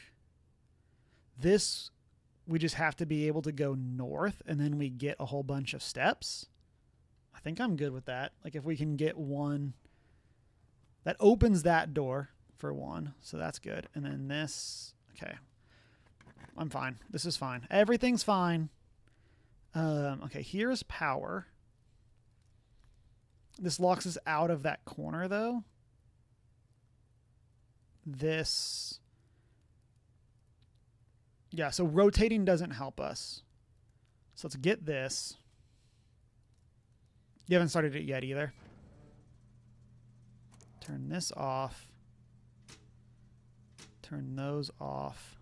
This, we just have to be able to go north and then we get a whole bunch of steps. I think I'm good with that. Like if we can get one That opens that door for one, so that's good. And then this, okay. I'm fine. This is fine. Everything's fine. Okay, here's power. This locks us out of that corner, though. This... Yeah, so rotating doesn't help us. So let's get this. You haven't started it yet either. Turn this off. Turn those off.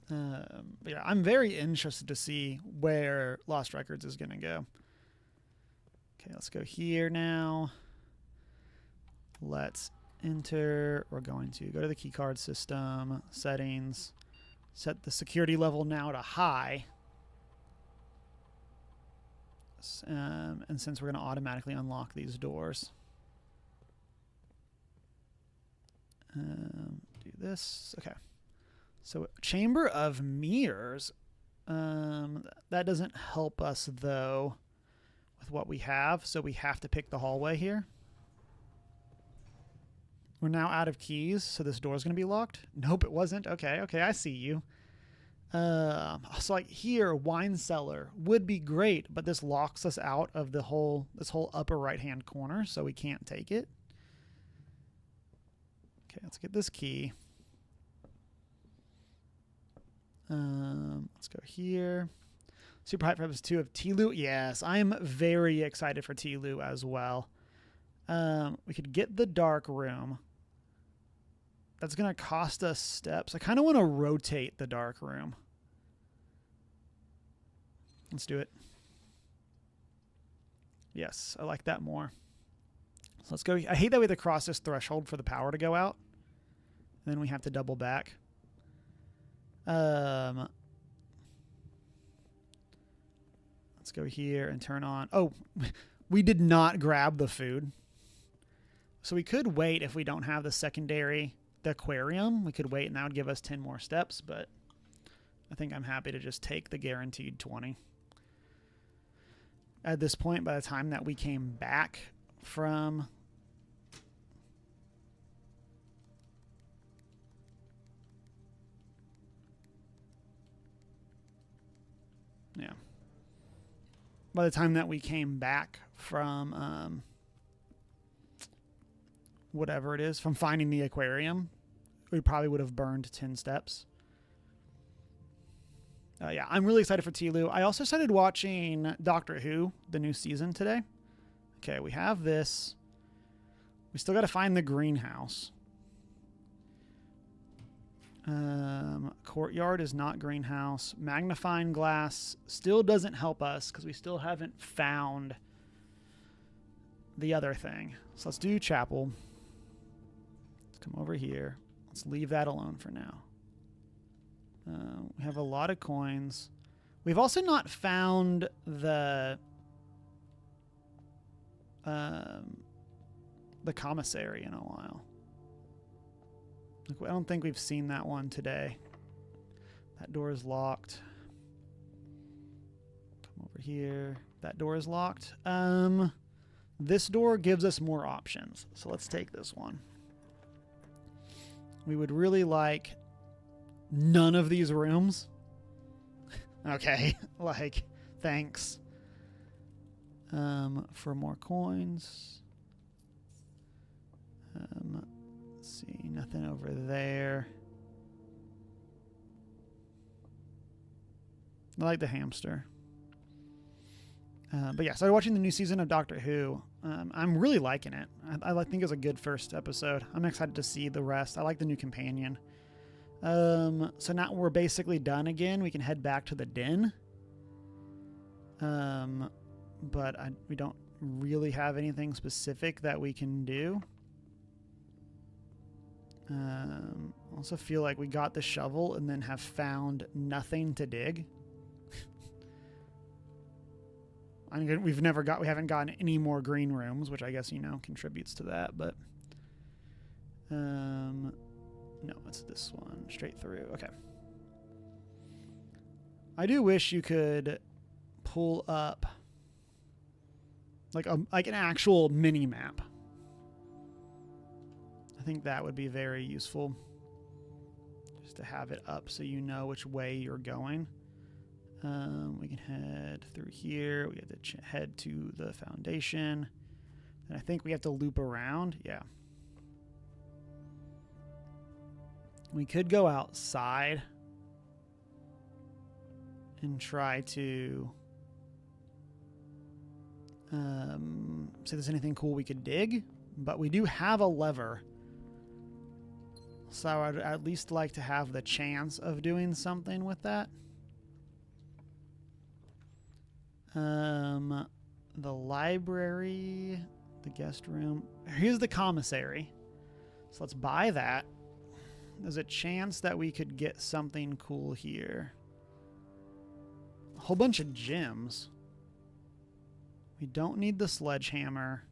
Yeah, I'm very interested to see where Lost Records is going to go. Okay, let's go here now. Let's enter. We're going to go to the keycard system, settings, set the security level now to high. And since we're going to automatically unlock these doors, do this. Okay. So Chamber of Mirrors, that doesn't help us though with what we have. So we have to pick the hallway here. We're now out of keys, so this door is going to be locked. Nope, it wasn't. Okay, I see you. So like here, wine cellar would be great, but this locks us out of this whole upper right-hand corner, so we can't take it. Okay, let's get this key. Let's go here. Super hyped for episode 2 of T-Loo. Yes, I'm very excited for T-Loo as well. We could get the dark room. That's going to cost us steps. I kind of want to rotate the dark room. Let's do it. Yes, I like that more. So let's go. I hate that we have to cross this threshold for the power to go out. And then we have to double back. Let's go here and turn on. Oh, we did not grab the food. So we could wait if we don't have the secondary, the aquarium. We could wait and that would give us 10 more steps, but I think I'm happy to just take the guaranteed 20. At this point, by the time that we came back from... Yeah. By the time that we came back from whatever it is, from finding the aquarium, we probably would have burned 10 steps. Yeah, I'm really excited for T-Loo. I also started watching Doctor Who, the new season today. Okay, we have this. We still got to find the greenhouse. Courtyard is not greenhouse. Magnifying glass still doesn't help us because we still haven't found the other thing. So let's do chapel. Let's come over here. Let's leave that alone for now. We have a lot of coins. We've also not found the commissary in a while. I don't think we've seen that one today. That door is locked. Come over here. That door is locked. This door gives us more options. So let's take this one. We would really like none of these rooms. Okay. Like, thanks. For more coins. Let's see, nothing over there. I like the hamster. But yeah, started watching the new season of Doctor Who. I'm really liking it. I think it's a good first episode. I'm excited to see the rest. I like the new companion. So now we're basically done again. We can head back to the den. But we don't really have anything specific that we can do. Also feel like we got the shovel and then have found nothing to dig. I mean, we haven't gotten any more green rooms, which I guess, contributes to that, but no, it's this one straight through. Okay. I do wish you could pull up like an actual mini map. I think that would be very useful, just to have it up so you know which way you're going. We can head through here. We have to head to the foundation. And I think we have to loop around. Yeah. We could go outside and try to see if there's anything cool we could dig. But we do have a lever. So I'd at least like to have the chance of doing something with that. The library, the guest room. Here's the commissary. So let's buy that. There's a chance that we could get something cool here. A whole bunch of gems. We don't need the sledgehammer.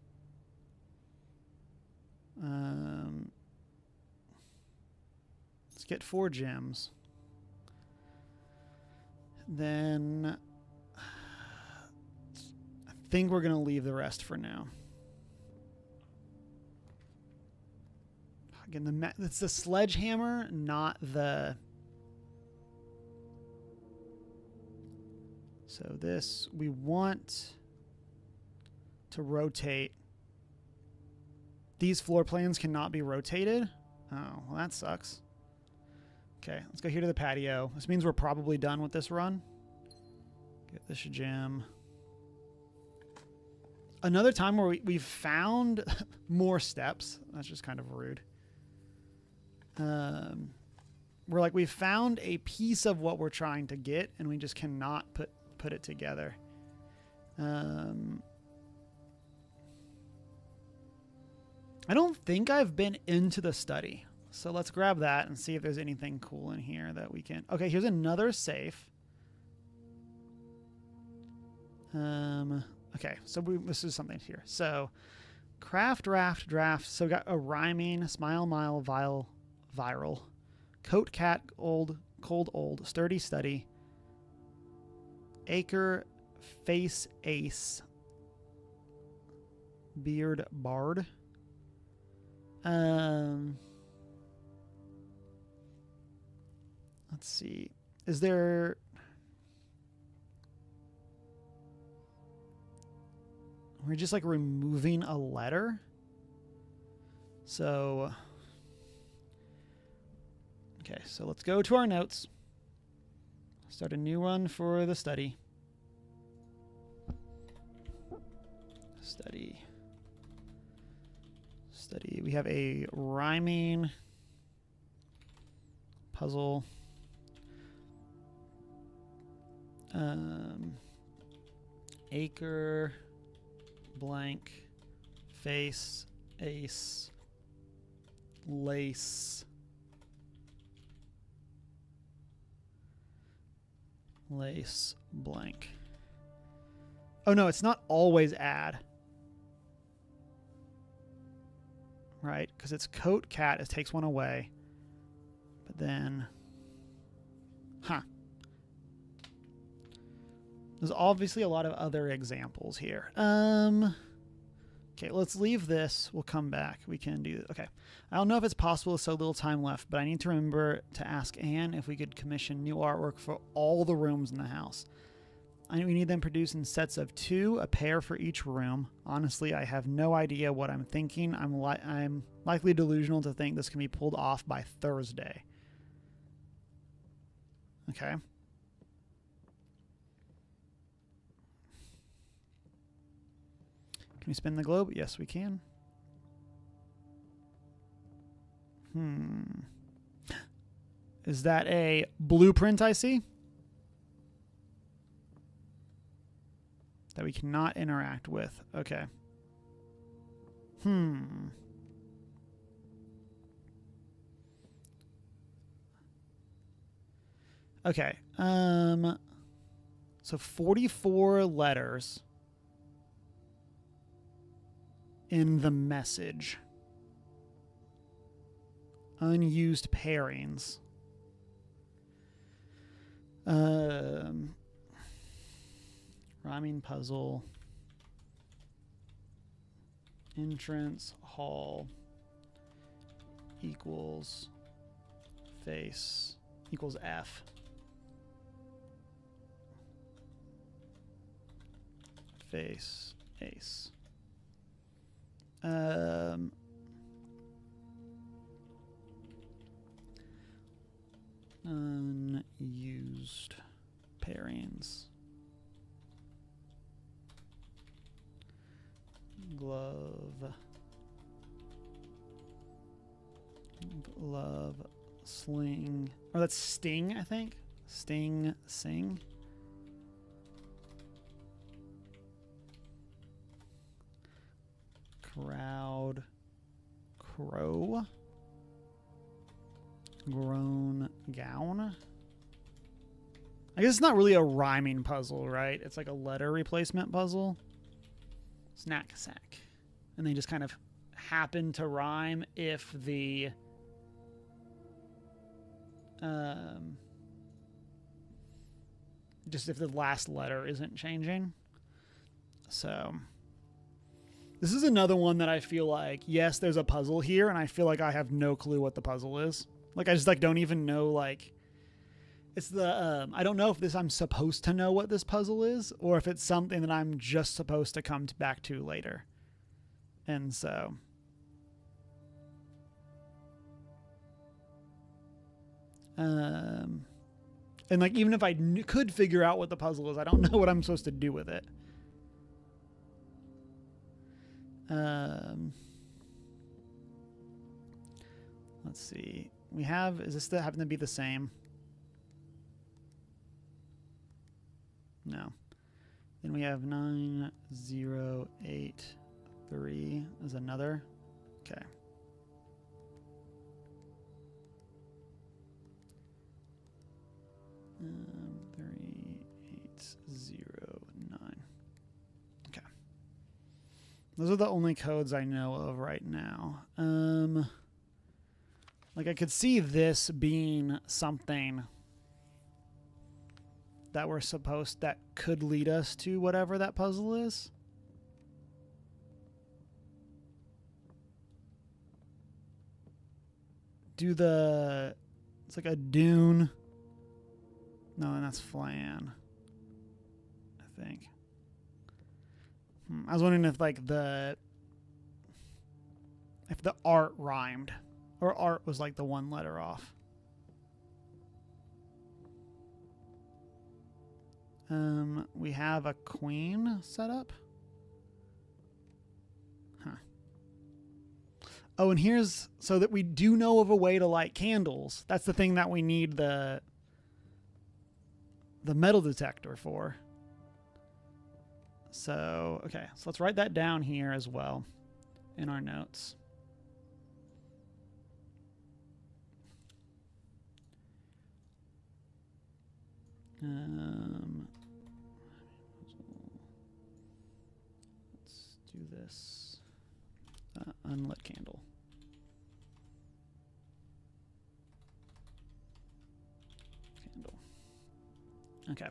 Let's get 4 gems. Then I think we're going to leave the rest for now. Again, it's the sledgehammer, not the... So this, we want to rotate. These floor plans cannot be rotated. Oh, well, that sucks. Okay, let's go here to the patio. This means we're probably done with this run. Get this gem. Another time where we've found more steps. That's just kind of rude. We're like, we found a piece of what we're trying to get, and we just cannot put it together. I don't think I've been into the study. So let's grab that and see if there's anything cool in here that we can... Okay, here's another safe. Okay, so this is something here. So, craft, raft, draft. So we got a rhyming, smile, mile, viral. Coat, cat, old, cold, old, sturdy, study. Acre, face, ace. Beard, bard. Let's see. Is there... We're just like removing a letter. So... Okay, so let's go to our notes. Start a new one for the study. Study. We have a rhyming puzzle. Acre, blank, face, ace, lace, blank. Oh no, it's not always add. Right, because it's coat, cat, it takes one away. But then... Huh. There's obviously a lot of other examples here. Okay, let's leave this. We'll come back. We can do... Okay. I don't know if it's possible with so little time left, but I need to remember to ask Anne if we could commission new artwork for all the rooms in the house. We need them produced in sets of 2, a pair for each room. Honestly, I have no idea what I'm thinking. I'm likely delusional to think this can be pulled off by Thursday. Okay. Can we spin the globe? Yes, we can. Is that a blueprint I see? That we cannot interact with. Okay. Okay. So 44 letters in the message. Unused pairings. Rhyming puzzle. entrance hall equals face equals F. Face ace. Unused pairings. Glove. Love. Sling. Oh, that's sting, I think. Sting. Sing. Crowd. Crow. Grown gown. I guess it's not really a rhyming puzzle, right? It's like a letter replacement puzzle. Snack sack. And they just kind of happen to rhyme if the just if the last letter isn't changing. So this is another one that I feel like, yes, there's a puzzle here, and I feel like I have no clue what the puzzle is. Like, I just like don't even know, like, it's the I don't know if I'm supposed to know what this puzzle is, or if it's something that I'm just supposed to come back to later. And so and like, even if I could figure out what the puzzle is, I don't know what I'm supposed to do with it. Let's see. We have, is this that happen to be the same? No. Then we have 9083 as another. Okay. Um, 3809. Okay. Those are the only codes I know of right now. Like, I could see this being something that that could lead us to whatever that puzzle is. It's like a dune. No, and that's flan, I think. I was wondering if like if the art rhymed, or art was like the one letter off. We have a queen set up. Huh. Oh, and here's, so that we do know of a way to light candles. That's the thing that we need the metal detector for. So, okay, so let's write that down here as well in our notes. Let's do this. Unlit candle. Okay.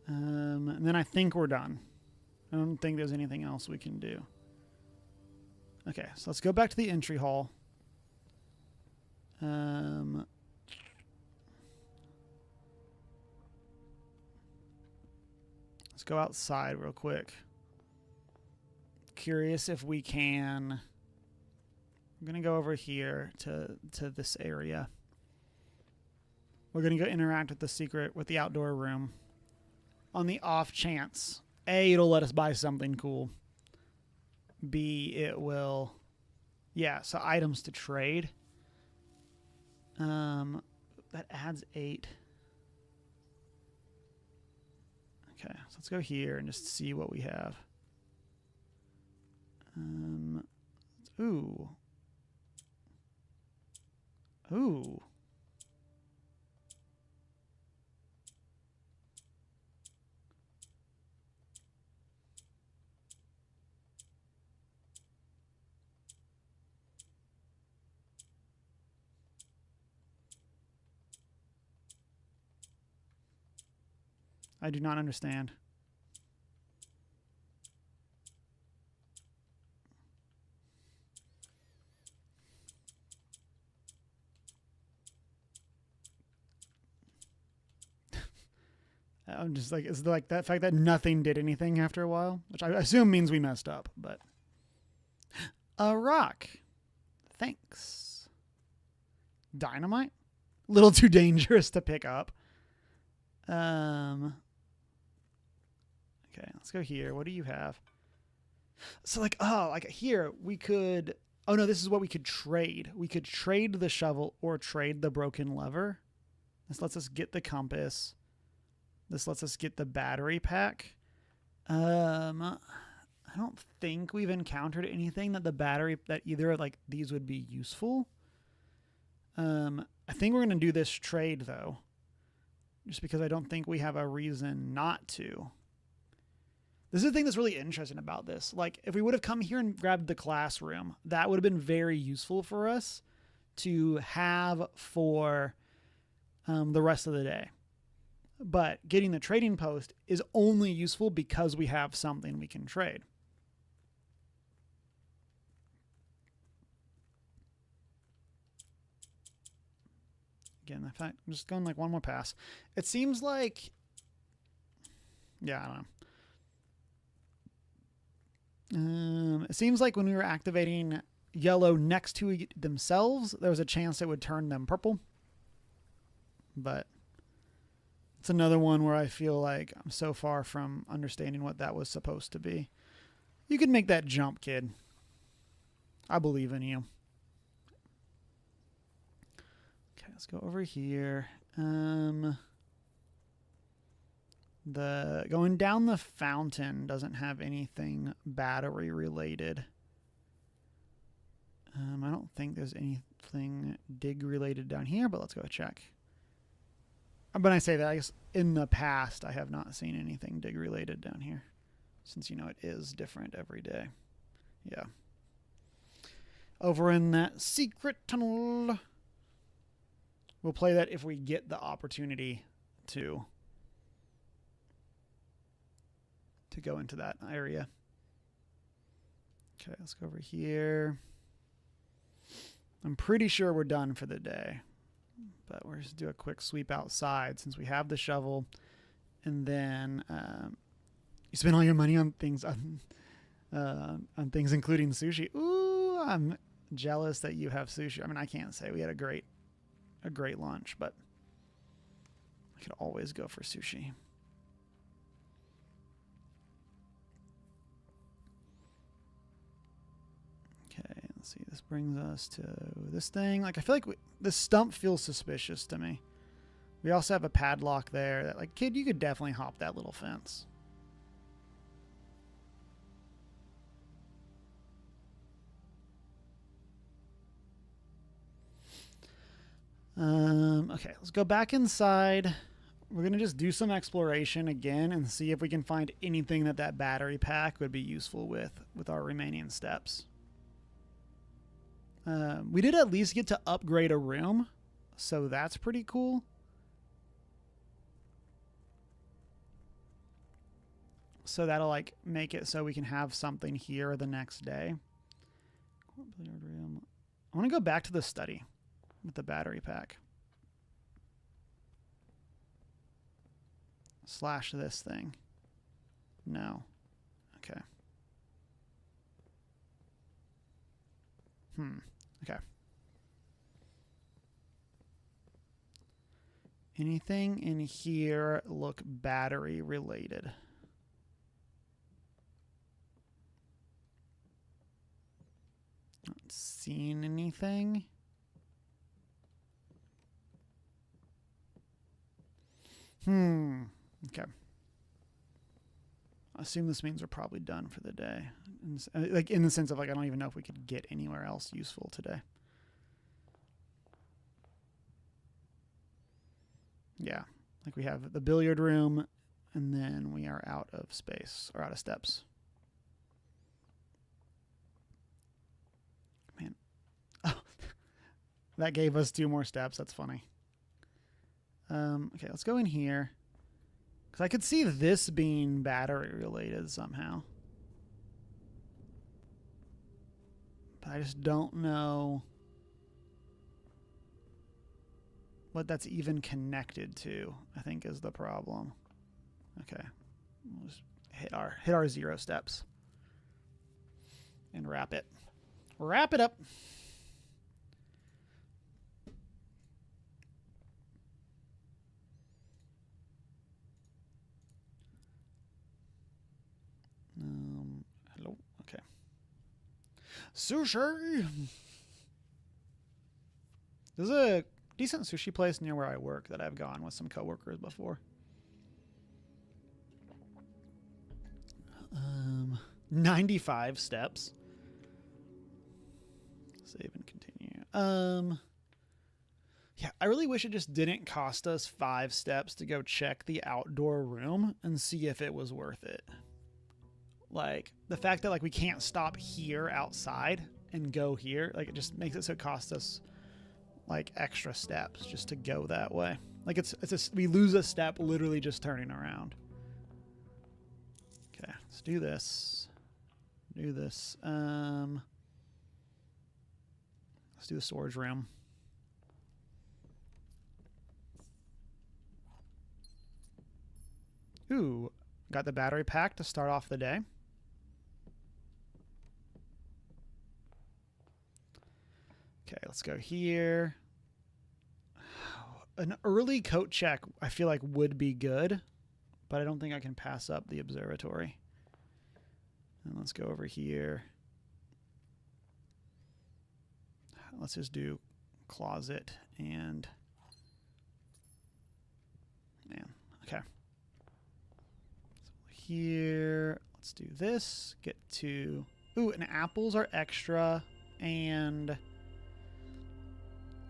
And then I think we're done. I don't think there's anything else we can do. Okay, so let's go back to the entry hall. Let's go outside real quick. Curious if we can. I'm gonna go over here to this area. We're gonna go interact with the outdoor room. On the off chance, A, it'll let us buy something cool. B, it will, yeah, so items to trade. That adds 8. Okay, so let's go here and just see what we have. Ooh. Ooh. I do not understand. I'm just like, it's like that fact that nothing did anything after a while, which I assume means we messed up, but a rock. Thanks. Dynamite? A little too dangerous to pick up. Okay, let's go here. What do you have? So like, oh, like here we could, oh no, this is what we could trade. We could trade the shovel or trade the broken lever. This lets us get the compass. This lets us get the battery pack. I don't think we've encountered anything that that either like these would be useful. I think we're going to do this trade though, just because I don't think we have a reason not to. This is the thing that's really interesting about this. Like if we would have come here and grabbed the classroom, that would have been very useful for us to have for the rest of the day. But getting the trading post is only useful because we have something we can trade. Again, in fact, I'm just going like one more pass. It seems like, yeah, I don't know. It seems like when we were activating yellow next to themselves, there was a chance it would turn them purple. But it's another one where I feel like I'm so far from understanding what that was supposed to be. You can make that jump, kid. I believe in you. Okay, let's go over here. The going down the fountain doesn't have anything battery related. I don't think there's anything dig related down here, but let's go check. When I say that, I guess in the past I have not seen anything dig related down here, since you know it is different every day. Yeah. Over in that secret tunnel. We'll play that if we get the opportunity to go into that area. Okay, let's go over here. I'm pretty sure we're done for the day, but we're just do a quick sweep outside since we have the shovel, and then you spend all your money on things on things including sushi. Ooh, I'm jealous that you have sushi. I mean, I can't say we had a great lunch, but I could always go for sushi. Okay, let's see. This brings us to this thing. Like, I feel like this stump feels suspicious to me. We also have a padlock there that, like, kid, you could definitely hop that little fence. Okay, let's go back inside. We're going to just do some exploration again and see if we can find anything that battery pack would be useful with our remaining steps. We did at least get to upgrade a room, so that's pretty cool. So that'll like make it so we can have something here the next day. I want to go back to the study with the battery pack. Slash this thing. No. Okay. Okay. Anything in here look battery related? Not seeing anything. Okay. I assume this means we're probably done for the day. Like in the sense of like, I don't even know if we could get anywhere else useful today. Yeah. Like we have the billiard room and then we are out of space or out of steps. Man. Oh, that gave us 2 more steps. That's funny. Okay, let's go in here. Because I could see this being battery related somehow. But I just don't know what that's even connected to, I think is the problem. Okay. We'll just hit our 0 steps. And wrap it. Wrap it up. Hello. Okay. Sushi. There's a decent sushi place near where I work that I've gone with some coworkers before. 95 steps. Save and continue. Yeah, I really wish it just didn't cost us 5 steps to go check the outdoor room and see if it was worth it. Like, the fact that, like, we can't stop here outside and go here, like, it just makes it so it costs us, like, extra steps just to go that way. Like, we lose a step literally just turning around. Okay, let's do this. Do this. Let's do the storage room. Ooh, got the battery pack to start off the day. Okay, let's go here. An early coat check I feel like would be good, but I don't think I can pass up the observatory. And let's go over here. Let's just do closet and man, okay. So here, let's do this. Get to, ooh, and apples are extra and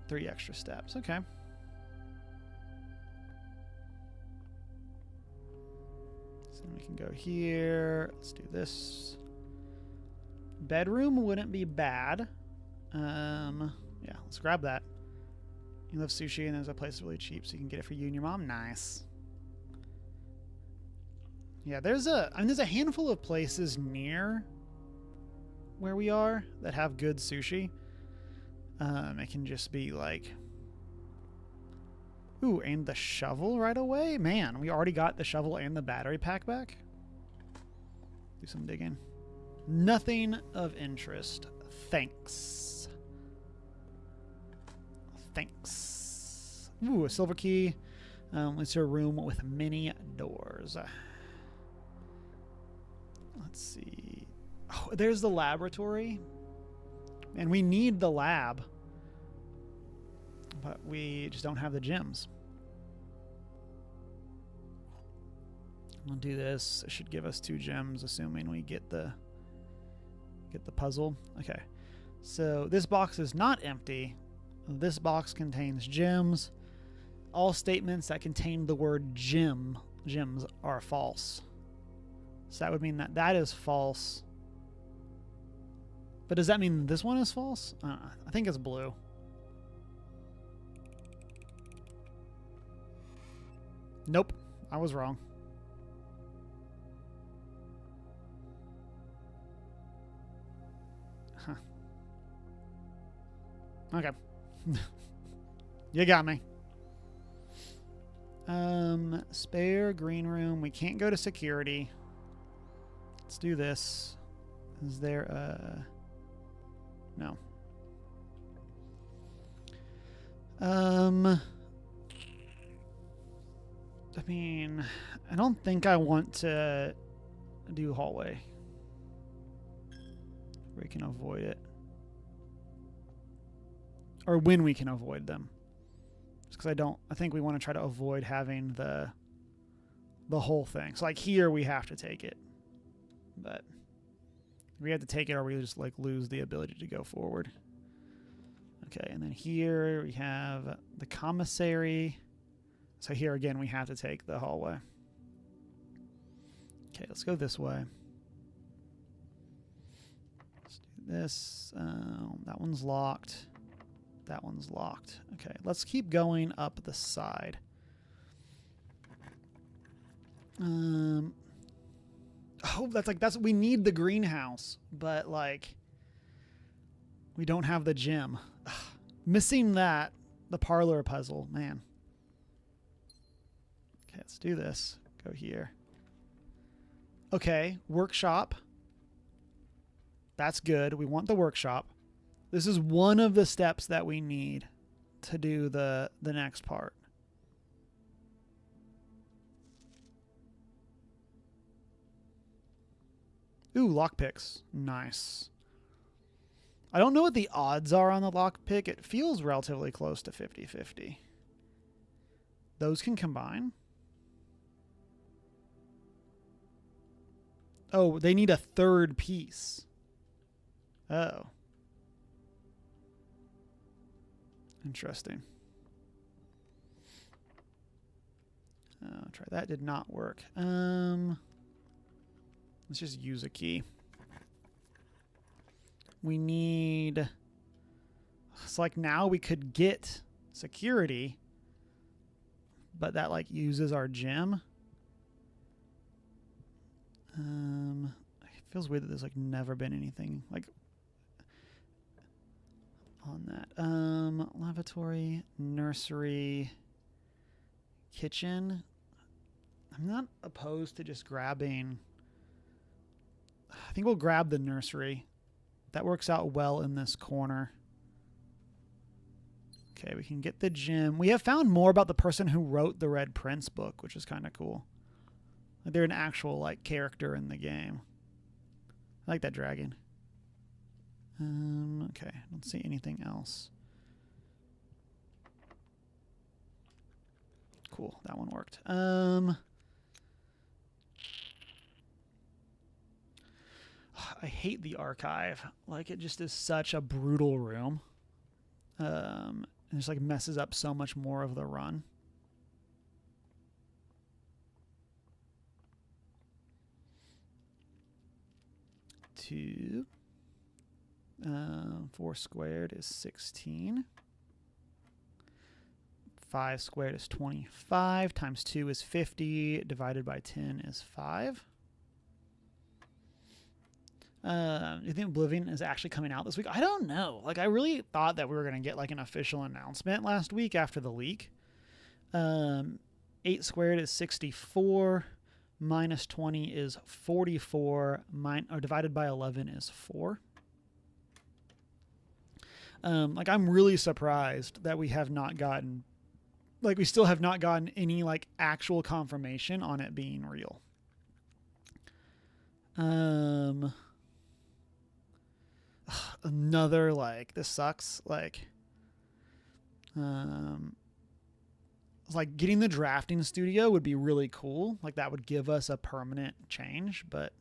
3 extra steps. Okay. So we can go here. Let's do this. Bedroom wouldn't be bad. Yeah, let's grab that. You love sushi and there's a place really cheap so you can get it for you and your mom. Nice. Yeah, there's a handful of places near where we are that have good sushi. It can just be like, ooh, and the shovel right away? Man, we already got the shovel and the battery pack back. Do some digging. Nothing of interest. Thanks. Thanks. Ooh, a silver key. It's a room with many doors. Let's see. Oh, there's the laboratory. And we need the lab. But we just don't have the gems. I'll do this. It should give us 2 gems, assuming we get the puzzle. Okay. So this box is not empty. This box contains gems. All statements that contain the word gems are false. So that would mean that that is false. But does that mean this one is false? I think it's blue. Nope, I was wrong. Huh. Okay. You got me. Spare green room. We can't go to security. Let's do this. Is there a... No. I mean, I don't think I want to do hallway. We can avoid it. Or when we can avoid them. Just because I think we want to try to avoid having the whole thing. So like here we have to take it. But we have to take it or we just like lose the ability to go forward. Okay, and then here we have the commissary. So here again we have to take the hallway. Okay, let's go this way. Let's do this. That one's locked. That one's locked. Okay, let's keep going up the side. Oh, we need the greenhouse, but like we don't have the gem. Ugh, missing that, the parlor puzzle, man. Okay, let's do this. Go here. Okay, workshop. That's good. We want the workshop. This is one of the steps that we need to do the next part. Ooh, lockpicks. Nice. I don't know what the odds are on the lockpick. It feels relatively close to 50-50. Those can combine. Oh, they need a third piece. Oh. Interesting. Try that. Did not work. Let's just use a key. We need... It's like now we could get security, but that like uses our gem. It feels weird that there's like never been anything like on that. Lavatory, nursery, kitchen. I'm not opposed to just grabbing. I think we'll grab the nursery. That works out well in this corner. Okay, we can get the gym. We have found more about the person who wrote the Red Prince book, which is kind of cool. Like they're an actual like character in the game. I like that dragon. Okay, I don't see anything else. Cool, that one worked. I hate the archive. Like it just is such a brutal room. It just like messes up so much more of the run. Two. 4 squared is 16. 5 squared is 25. Times 2 is 50. Divided by 10 is 5. You think Oblivion is actually coming out this week? I don't know. Like, I really thought that we were going to get like an official announcement last week after the leak. 8 squared is 64. Minus 20 is 44. Or divided by 11 is 4. Like, I'm really surprised that we have not gotten, like, we still have not gotten any like actual confirmation on it being real. Another like this sucks. Like getting the drafting studio would be really cool. Like that would give us a permanent change, but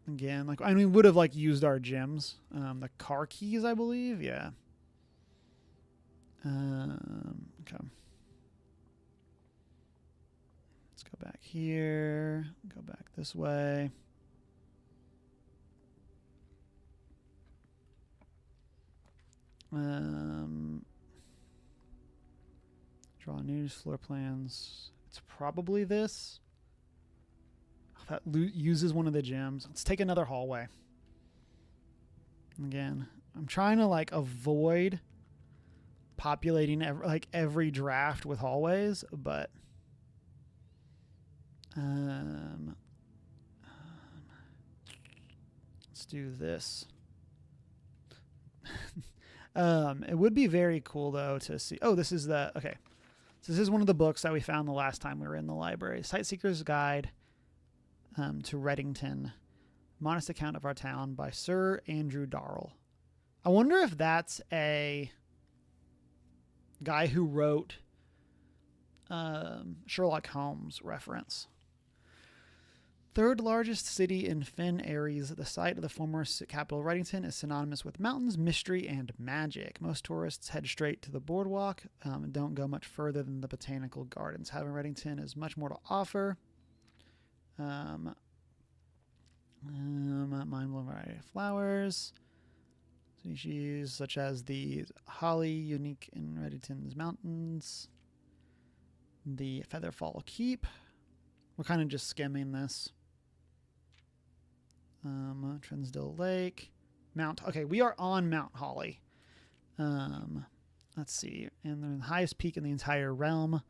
again, like I mean, we would have like used our gems, the car keys, I believe. Yeah. Okay. Let's go back here. Go back this way. Draw news, floor plans. It's probably this. That uses one of the gems. Let's take another hallway. Again, I'm trying to like avoid populating every draft with hallways, but let's do this. It would be very cool though to see. Oh, this is the okay. So this is one of the books that we found the last time we were in the library. Sightseeker's Guide to Reddington, Modest Account of Our Town by Sir Andrew Darrell. I wonder if that's a guy who wrote Sherlock Holmes reference. Third largest city in Fen Aries, the site of the former capital of Reddington is synonymous with mountains, mystery, and magic. Most tourists head straight to the boardwalk and don't go much further than the botanical gardens. Having Reddington is much more to offer. Mind-blowing variety of flowers. Species such as the holly, unique in Reddington's mountains. The Featherfall Keep. We're kind of just skimming this. Trinsdale Lake. Okay, we are on Mount Holly. Let's see. And they're the highest peak in the entire realm.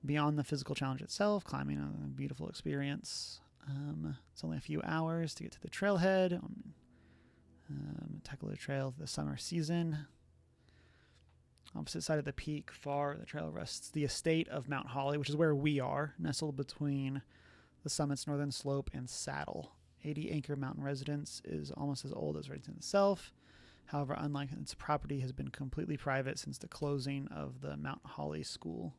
Beyond the physical challenge itself, climbing a beautiful experience. It's only a few hours to get to the trailhead. Tackle the trail this summer season. Opposite side of the peak, far the trail rests the estate of Mount Holly, which is where we are, nestled between the summit's northern slope and saddle. 80-acre mountain residence is almost as old as Redington itself. However, unlike its property, has been completely private since the closing of the Mount Holly School.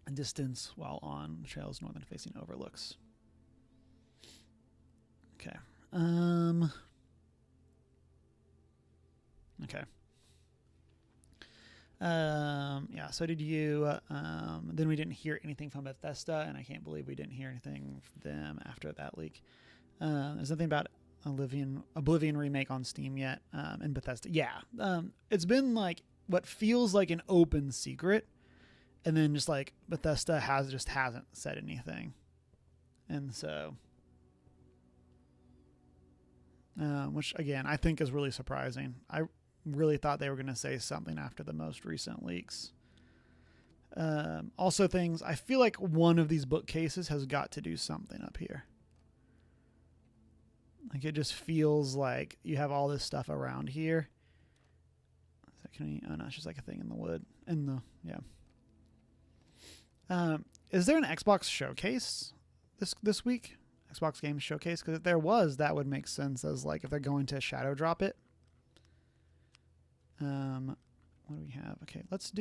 A distance while on the trail's northern facing overlooks. Okay. Okay. Yeah, so did you. Then we didn't hear anything from Bethesda, and I can't believe we didn't hear anything from them after that leak. There's nothing about Oblivion remake on Steam yet, and Bethesda. Yeah, it's been like what feels like an open secret, and then just like Bethesda hasn't said anything, and so, which again I think is really surprising. I really thought they were going to say something after the most recent leaks. Also things, I feel like one of these bookcases has got to do something up here. Like it just feels like you have all this stuff around here. Oh no, it's just like a thing in the wood. Is there an Xbox showcase this week? Xbox Games Showcase? Because if there was, that would make sense as like if they're going to shadow drop it. What do we have? Okay, let's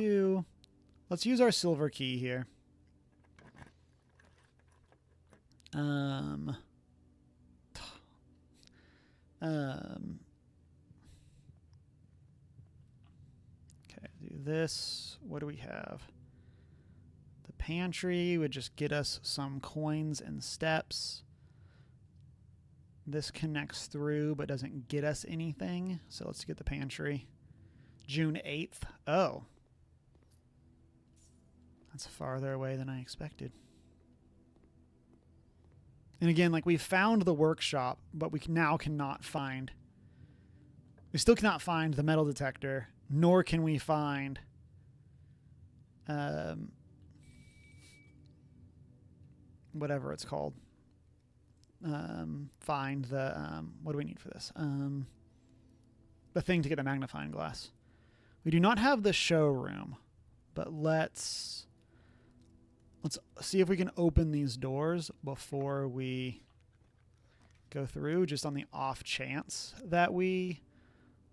use our silver key here. Okay, do this. What do we have? The pantry would just get us some coins and steps. This connects through but doesn't get us anything. So let's get the pantry. June 8th. Oh. That's farther away than I expected. And again, like we found the workshop, but we now cannot find. We still cannot find the metal detector, nor can we find whatever it's called. Find the what do we need for this? The thing to get the magnifying glass. We do not have the showroom, but let's see if we can open these doors before we go through, just on the off chance that the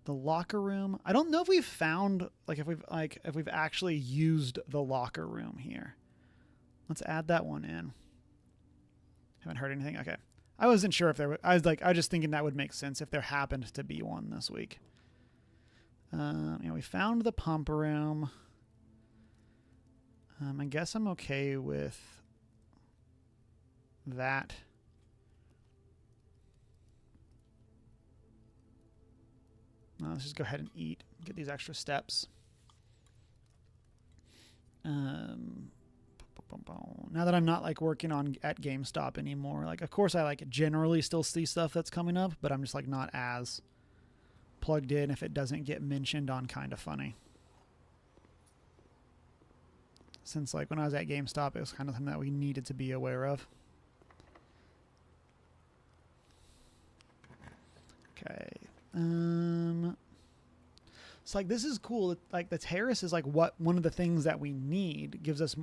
locker room. I don't know if we've found if we've actually used the locker room here. Let's add that one in. Haven't heard anything. Okay. I wasn't sure if there was, I was just thinking that would make sense if there happened to be one this week. We found the pump room. I guess I'm okay with that. Let's just go ahead and eat. Get these extra steps. Now that I'm not working at GameStop anymore, of course I generally still see stuff that's coming up, but I'm just not as plugged in if it doesn't get mentioned on Kinda Funny. Since when I was at GameStop, it was kind of something that we needed to be aware of. Okay. So this is cool. The terrace is one of the things that we need. Gives us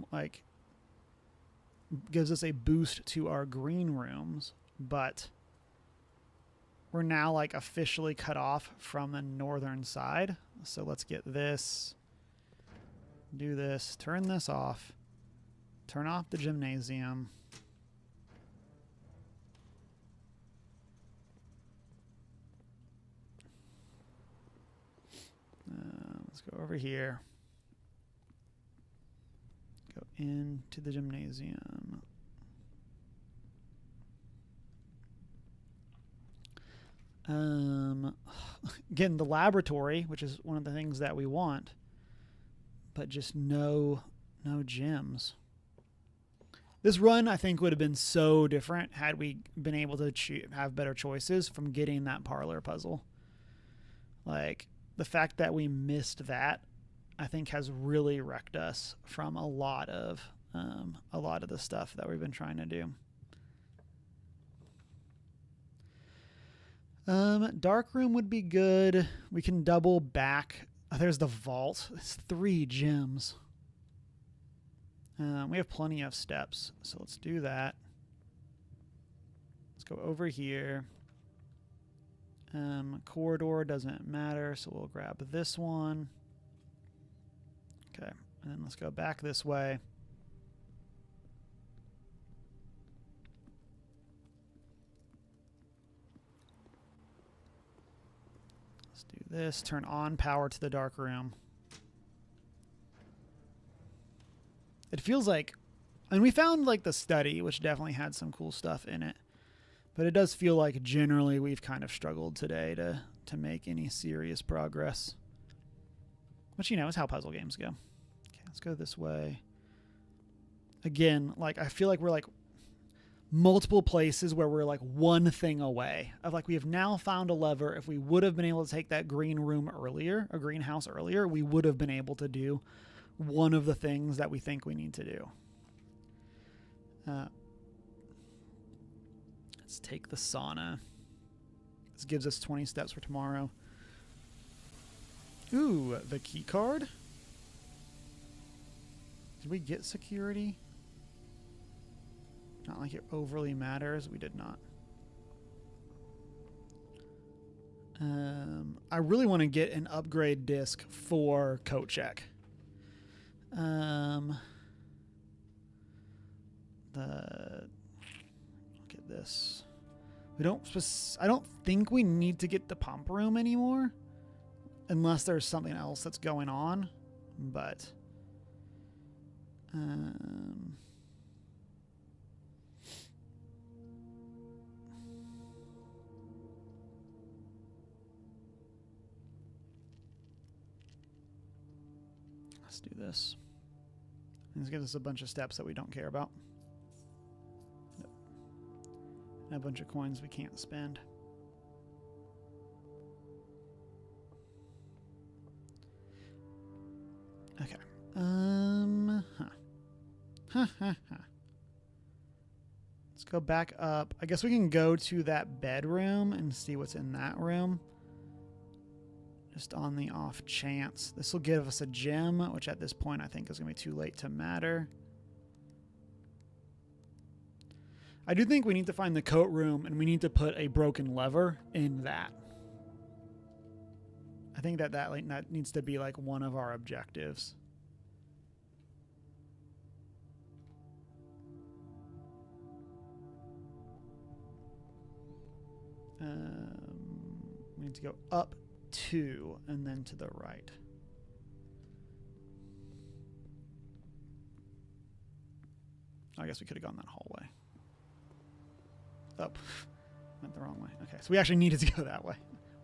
a boost to our green rooms, but we're now officially cut off from the northern side. So let's get this. Do this, turn this off, turn off the gymnasium. Let's go over here. Go into the gymnasium. Again, the laboratory, which is one of the things that we want. But just no gyms. This run, I think, would have been so different had we been able to have better choices from getting that parlor puzzle. The fact that we missed that, I think has really wrecked us from a lot of the stuff that we've been trying to do. Dark room would be good. We can double back. Oh, there's the vault. It's 3 gems. We have plenty of steps, so let's do that. Let's go over here. Corridor doesn't matter, so we'll grab this one. Okay, and then let's go back this way. Let's do this. Turn on power to the dark room. It feels like, and we found like the study, which definitely had some cool stuff in it. But it does feel like generally we've kind of struggled today to make any serious progress. Which, you know, is how puzzle games go. Okay, let's go this way. Again, like I feel like we're like multiple places where we're like one thing away. Of like we have now found a lever. If we would have been able to take that green room earlier, a greenhouse earlier, we would have been able to do one of the things that we think we need to do. Let's take the sauna. This gives us 20 steps for tomorrow. Ooh, the key card. Did we get security? Not like it overly matters. We did not. I really want to get an upgrade disc for coat check. Look at this. I don't think we need to get the pump room anymore, unless there's something else that's going on. But let's do this. This gives us a bunch of steps that we don't care about. And a bunch of coins we can't spend. Okay. Let's go back up. I guess we can go to that bedroom and see what's in that room. Just on the off chance. This will give us a gem, which at this point I think is going to be too late to matter. I do think we need to find the coat room and we need to put a broken lever in that. I think that needs to be like one of our objectives. We need to go up 2 and then to the right. I guess we could have gone that hallway. Up. Went the wrong way. Okay, so we actually needed to go that way.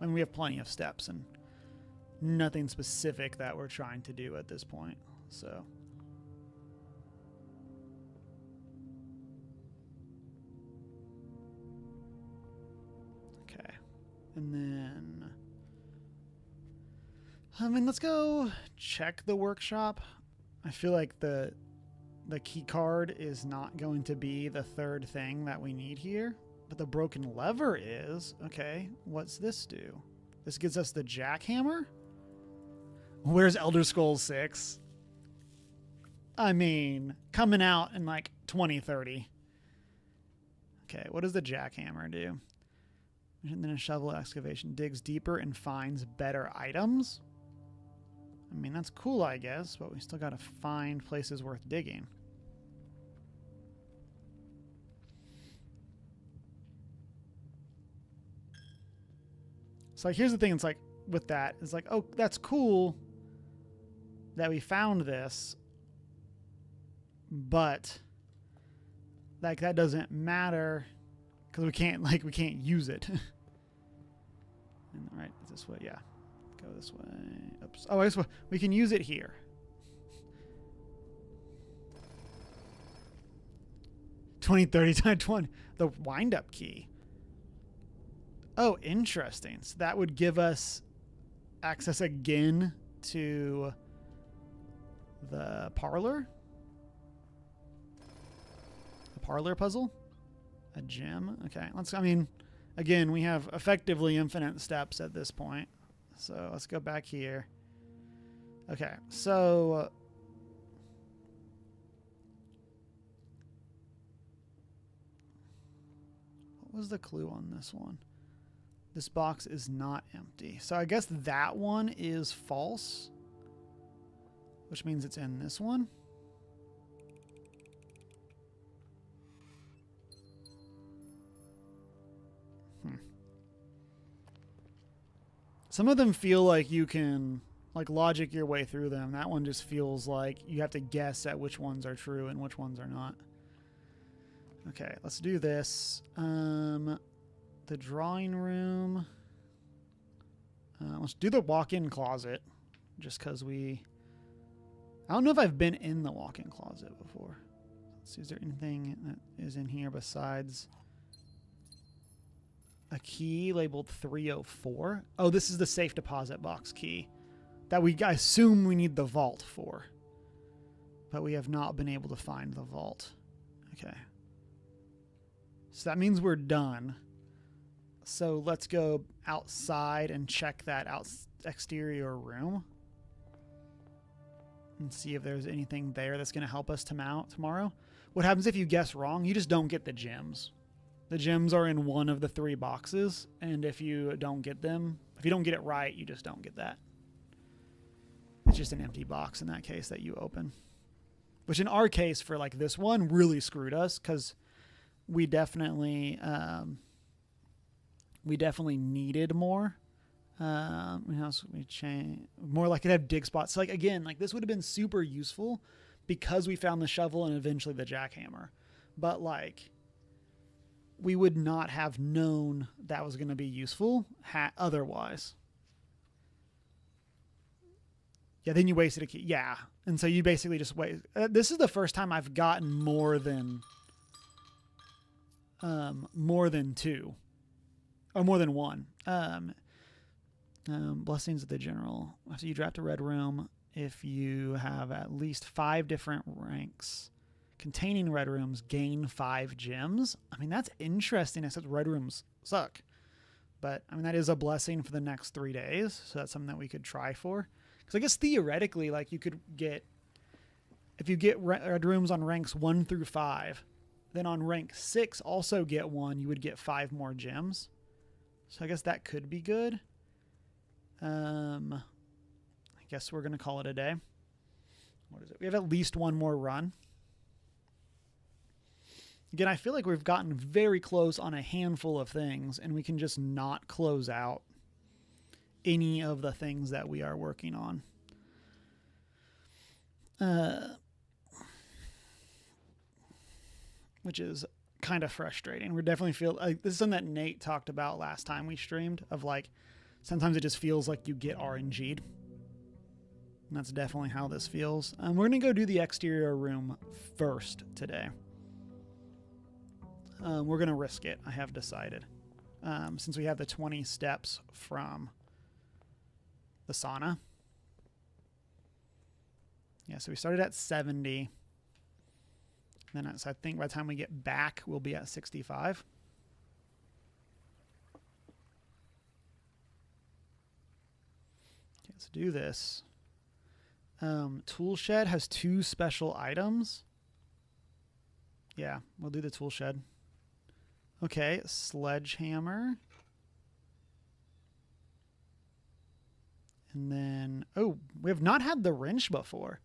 I mean, we have plenty of steps and nothing specific that we're trying to do at this point. So okay. And then let's go check the workshop. I feel like the key card is not going to be the third thing that we need here, but the broken lever is. Okay, what's this do? This gives us the jackhammer? Where's Elder Scrolls 6? I mean, coming out in like 2030. Okay, what does the jackhammer do? And then a shovel excavation digs deeper and finds better items. I mean, that's cool, I guess, but we still got to find places worth digging. So like, here's the thing. It's like with that, it's like, oh, that's cool that we found this, but like that doesn't matter because we can't use it. Right? Is this way? Yeah. Go this way. Oops. Oh, I guess we can use it here. $20, $30, $20. The wind-up key. Oh, interesting. So that would give us access again to the parlor. A parlor puzzle. A gym. Okay, I mean, again, we have effectively infinite steps at this point. So let's go back here. Okay, so what was the clue on this one? This box is not empty. So I guess that one is false, which means it's in this one. Some of them feel like you can like logic your way through them. That one just feels like you have to guess at which ones are true and which ones are not. Okay, let's do this. The drawing room. Let's do the walk-in closet, just because I don't know if I've been in the walk-in closet before. Let's see, is there anything that is in here besides a key labeled 304? Oh, this is the safe deposit box key that I assume we need the vault for, but we have not been able to find the vault. Okay. So that means we're done. So let's go outside and check that exterior room and see if there's anything there that's going to help us tomorrow. What happens if you guess wrong? You just don't get the gems. The gems are in one of the 3 boxes, and if you don't get them, if you don't get it right, you just don't get that. It's just an empty box in that case that you open. Which in our case, for like this one, really screwed us, because we definitely needed more. We change more, like it had dig spots. So like again, like this would have been super useful because we found the shovel and eventually the jackhammer. But like we would not have known that was going to be useful otherwise. Yeah, then you wasted a key. Yeah. And so you basically just wait. This is the first time I've gotten more than 2 or more than 1. Blessings of the general. So you draft a red room if you have at least 5 different ranks containing red rooms, gain 5 gems. I mean, that's interesting, except red rooms suck. But I mean, that is a blessing for the next 3 days. So that's something that we could try for. Because I guess theoretically, like you could get, if you get red rooms on ranks 1 through 5, then on rank 6 also get 1, you would get 5 more gems. So I guess that could be good. I guess we're going to call it a day. What is it? We have at least 1 more run. Again, I feel like we've gotten very close on a handful of things, and we can just not close out any of the things that we are working on. Which is kind of frustrating. We definitely feel like this is something that Nate talked about last time we streamed, of like sometimes it just feels like you get RNG'd. And that's definitely how this feels. We're going to go do the exterior room first today. We're going to risk it, I have decided. Since we have the 20 steps from the sauna. Yeah, so we started at 70. Then I think by the time we get back, we'll be at 65. Okay, let's do this. Tool shed has 2 special items. Yeah, we'll do the tool shed. Okay, sledgehammer. And then, oh, we have not had the wrench before.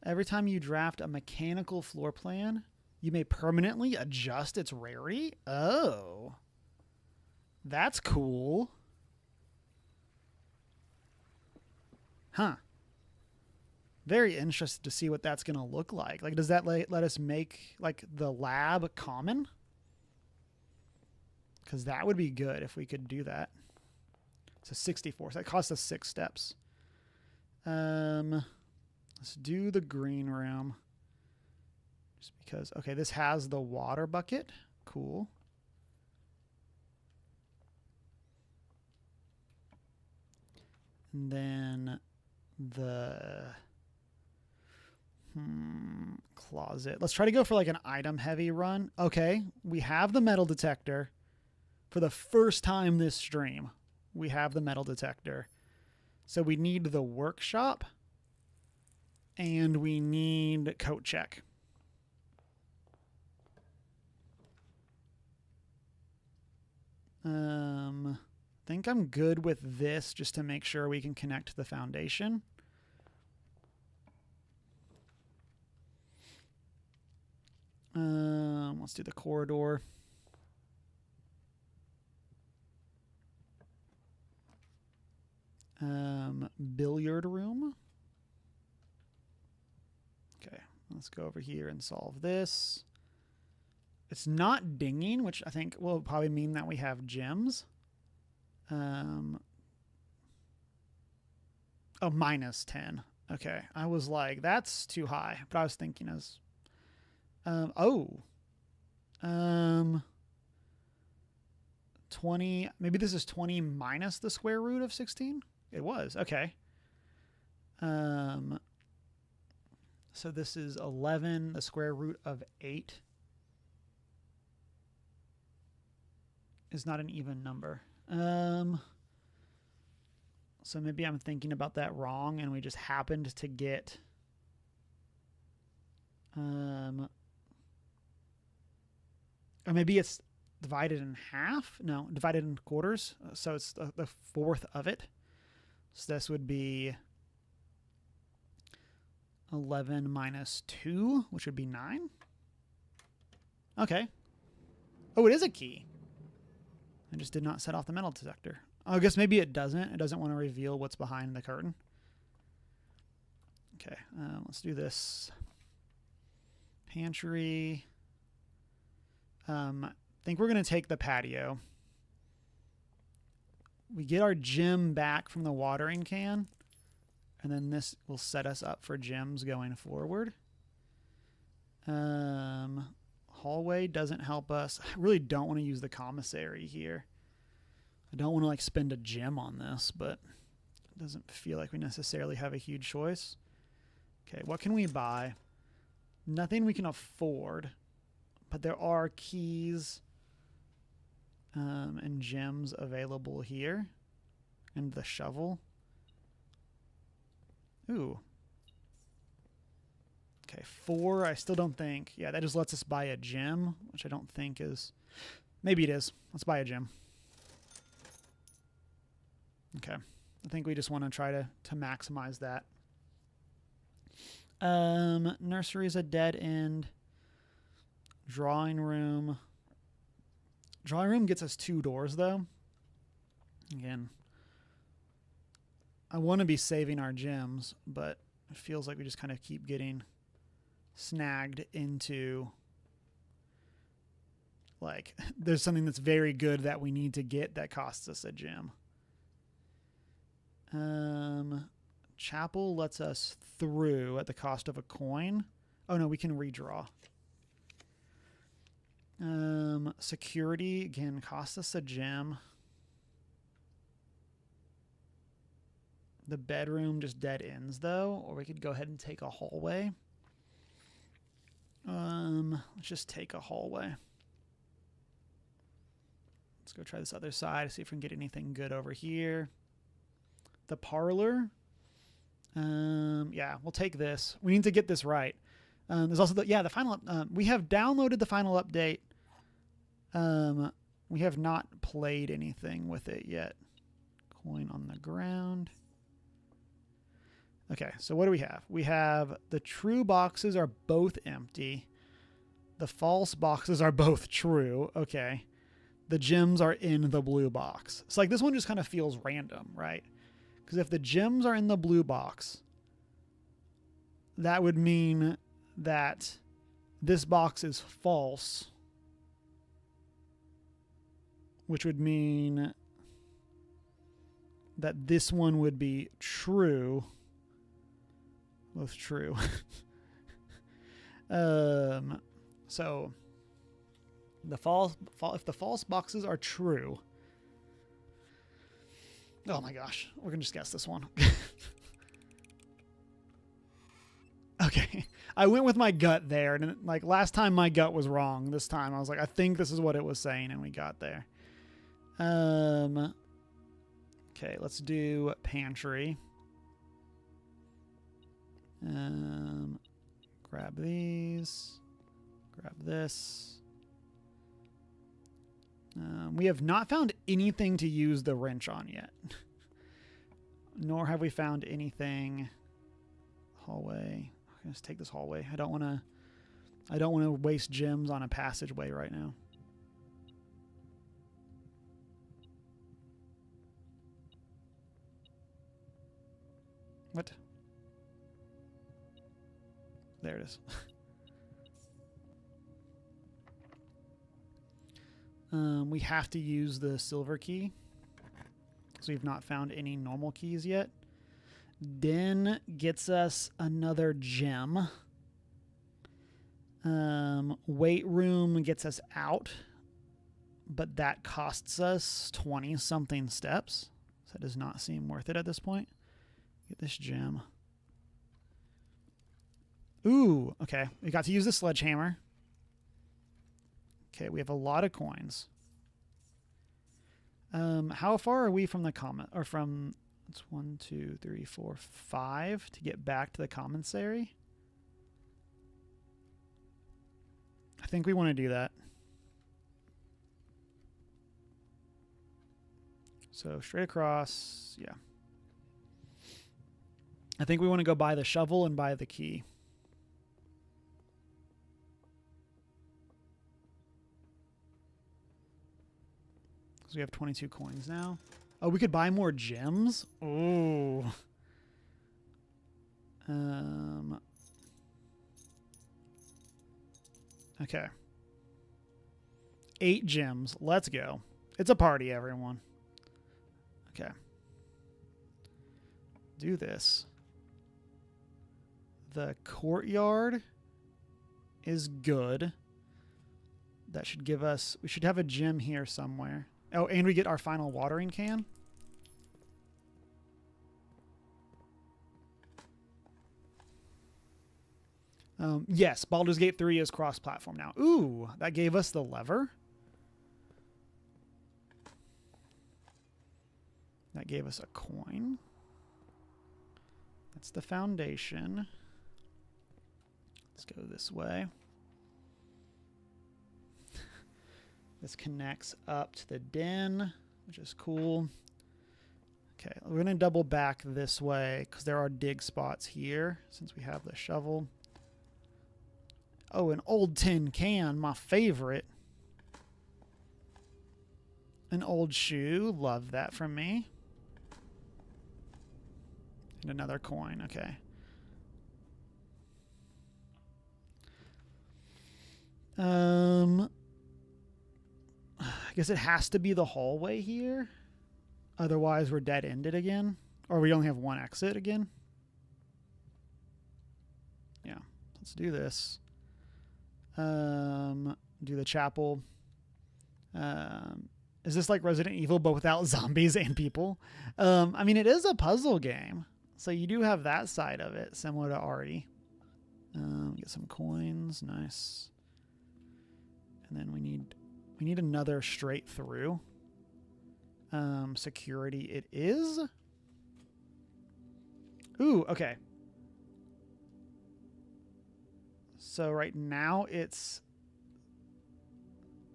Every time you draft a mechanical floor plan, you may permanently adjust its rarity. Oh, that's cool. Huh. Very interested to see what that's going to look like. Like, does that let us make, like, the lab common? Because that would be good if we could do that. So 64. So that costs us 6 steps. Let's do the green room. Just because, okay, this has the water bucket. Cool. And then Closet. Let's try to go for like an item heavy run. Okay, we have the metal detector. For the first time this stream, we have the metal detector. So we need the workshop and we need coat check. I think I'm good with this just to make sure we can connect to the foundation. Let's do the corridor. Billiard room. Okay, let's go over here and solve this. It's not dinging, which I think will probably mean that we have gems. Oh, minus 10. Okay, I was like, that's too high. But I was thinking as... 20, maybe this is 20 minus the square root of 16? It was, okay. So this is 11, the square root of 8 is not an even number. So maybe I'm thinking about that wrong and we just happened to get... or maybe it's divided in half? No, divided in quarters. So it's the fourth of it. So this would be 11 minus 2, which would be 9. Okay. Oh, it is a key. I just did not set off the metal detector. I guess maybe it doesn't. It doesn't want to reveal what's behind the curtain. Okay, let's do this. Pantry. I think we're going to take the patio. We get our gem back from the watering can, and then this will set us up for gems going forward. Hallway doesn't help us. I really don't want to use the commissary here. I don't want to like spend a gem on this, but it doesn't feel like we necessarily have a huge choice. Okay, what can we buy? Nothing we can afford, but there are keys and gems available here. And the shovel. Ooh. Okay, 4, I still don't think. Yeah, that just lets us buy a gem, which I don't think is... Maybe it is. Let's buy a gem. Okay. I think we just want to try to maximize that. Nursery is a dead end. Drawing room. Drawing room gets us 2 doors, though. Again, I want to be saving our gems, but it feels like we just kind of keep getting snagged into, like, there's something that's very good that we need to get that costs us a gem. Chapel lets us through at the cost of a coin. Oh, no, we can redraw. Security, again, costs us a gem. The bedroom just dead ends, though, or we could go ahead and take a hallway. Let's just take a hallway. Let's go try this other side, see if we can get anything good over here. The parlor. Yeah, we'll take this. We need to get this right. There's also the final. We have downloaded the final update. We have not played anything with it yet. Coin on the ground. Okay, so what do we have? We have the true boxes are both empty. The false boxes are both true. Okay. The gems are in the blue box. So like this one just kind of feels random, right? Because if the gems are in the blue box, that would mean that this box is false, which would mean that this one would be true. Both true. So if the false boxes are true. Oh my gosh, we're gonna just guess this one. Okay, Okay. I went with my gut there, and like last time my gut was wrong. This time I was like, I think this is what it was saying, and we got there. Okay, let's do pantry. Grab these. Grab this. We have not found anything to use the wrench on yet. Nor have we found anything. Hallway. Let's take this hallway. I don't want to waste gems on a passageway right now. What? There it is. We have to use the silver key. So we've not found any normal keys yet. Den gets us another gem. Weight room gets us out. But that costs us 20 something steps. So that does not seem worth it at this point. Get this gem. Ooh, okay. We got to use the sledgehammer. Okay, we have a lot of coins. How far are we from the common, or from, it's 1, 2, 3, 4, 5 to get back to the commissary? I think we want to do that. So straight across, yeah. I think we want to go buy the shovel and buy the key. So we have 22 coins now. Oh, we could buy more gems? Ooh. Okay. 8 gems. Let's go. It's a party, everyone. Okay. Do this. The courtyard is good. That should give us... We should have a gem here somewhere. Oh, and we get our final watering can. Yes, Baldur's Gate 3 is cross-platform now. Ooh, that gave us the lever. That gave us a coin. That's the foundation. Let's go this way. This connects up to the den, which is cool. Okay, we're going to double back this way because there are dig spots here since we have the shovel. Oh, an old tin can, my favorite. An old shoe, love that from me. And another coin, okay. I guess it has to be the hallway here. Otherwise, we're dead-ended again. Or we only have one exit again. Yeah, let's do this. Do the chapel. Is this like Resident Evil, but without zombies and people? I mean, it is a puzzle game. So you do have that side of it, similar to Arty. Get some coins. Nice. And then we need another straight through. Security it is. Ooh, okay. So right now it's...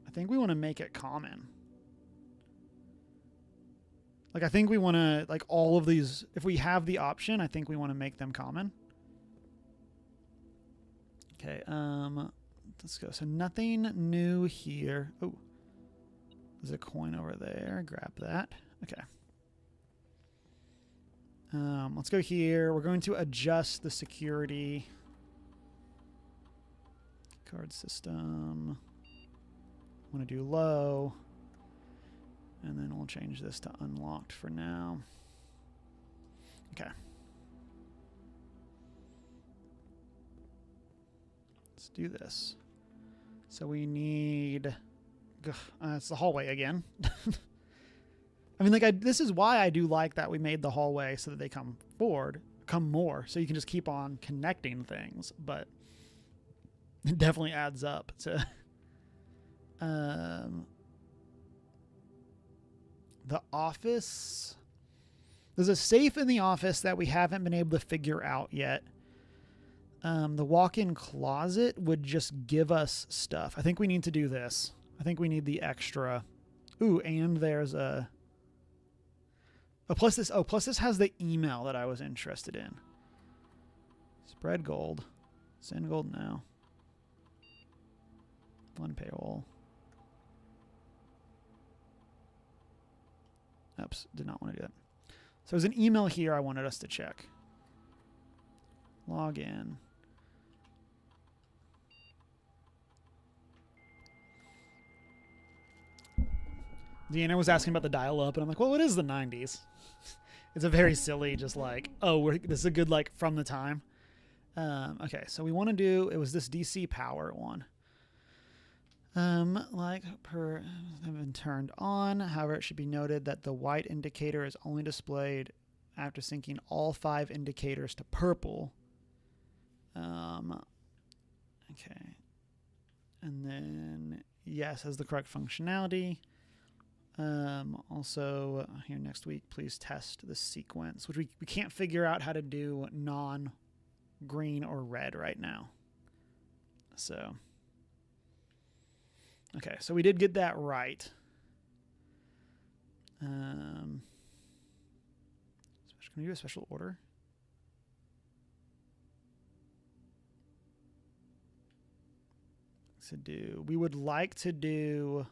I think we want to make it common. Like, I think we want to, like, all of these... If we have the option, I think we want to make them common. Okay, let's go. So nothing new here. Oh, there's a coin over there. Grab that. Okay. Let's go here. We're going to adjust the security. Card system. I want to do low. And then we'll change this to unlocked for now. Okay. Let's do this. So we need... it's the hallway again. I mean, like, this is why I do like that we made the hallway so that they come forward. come more, so you can just keep on connecting things, but it definitely adds up to the office. There's a safe in the office that we haven't been able to figure out yet. The walk-in closet would just give us stuff. I think we need to do this. I think we need the extra. Ooh, and there's a... plus this has the email that I was interested in. Spread gold. Send gold now. One payroll. Oops, did not want to do that. So there's an email here I wanted us to check. Log in. Deanna was asking about the dial-up, and I'm like, well, it is the 90s. It's a very silly, just like, oh, this is a good, like, from the time. Okay, so we want to do, it was this DC power one. Like per have been turned on. However, it should be noted that the white indicator is only displayed after syncing all 5 indicators to purple. Okay. And then, yes, has the correct functionality. Also, here next week, please test the sequence, which we can't figure out how to do non-green or red right now. So, okay, so we did get that right. Can we do a special order? We would like to do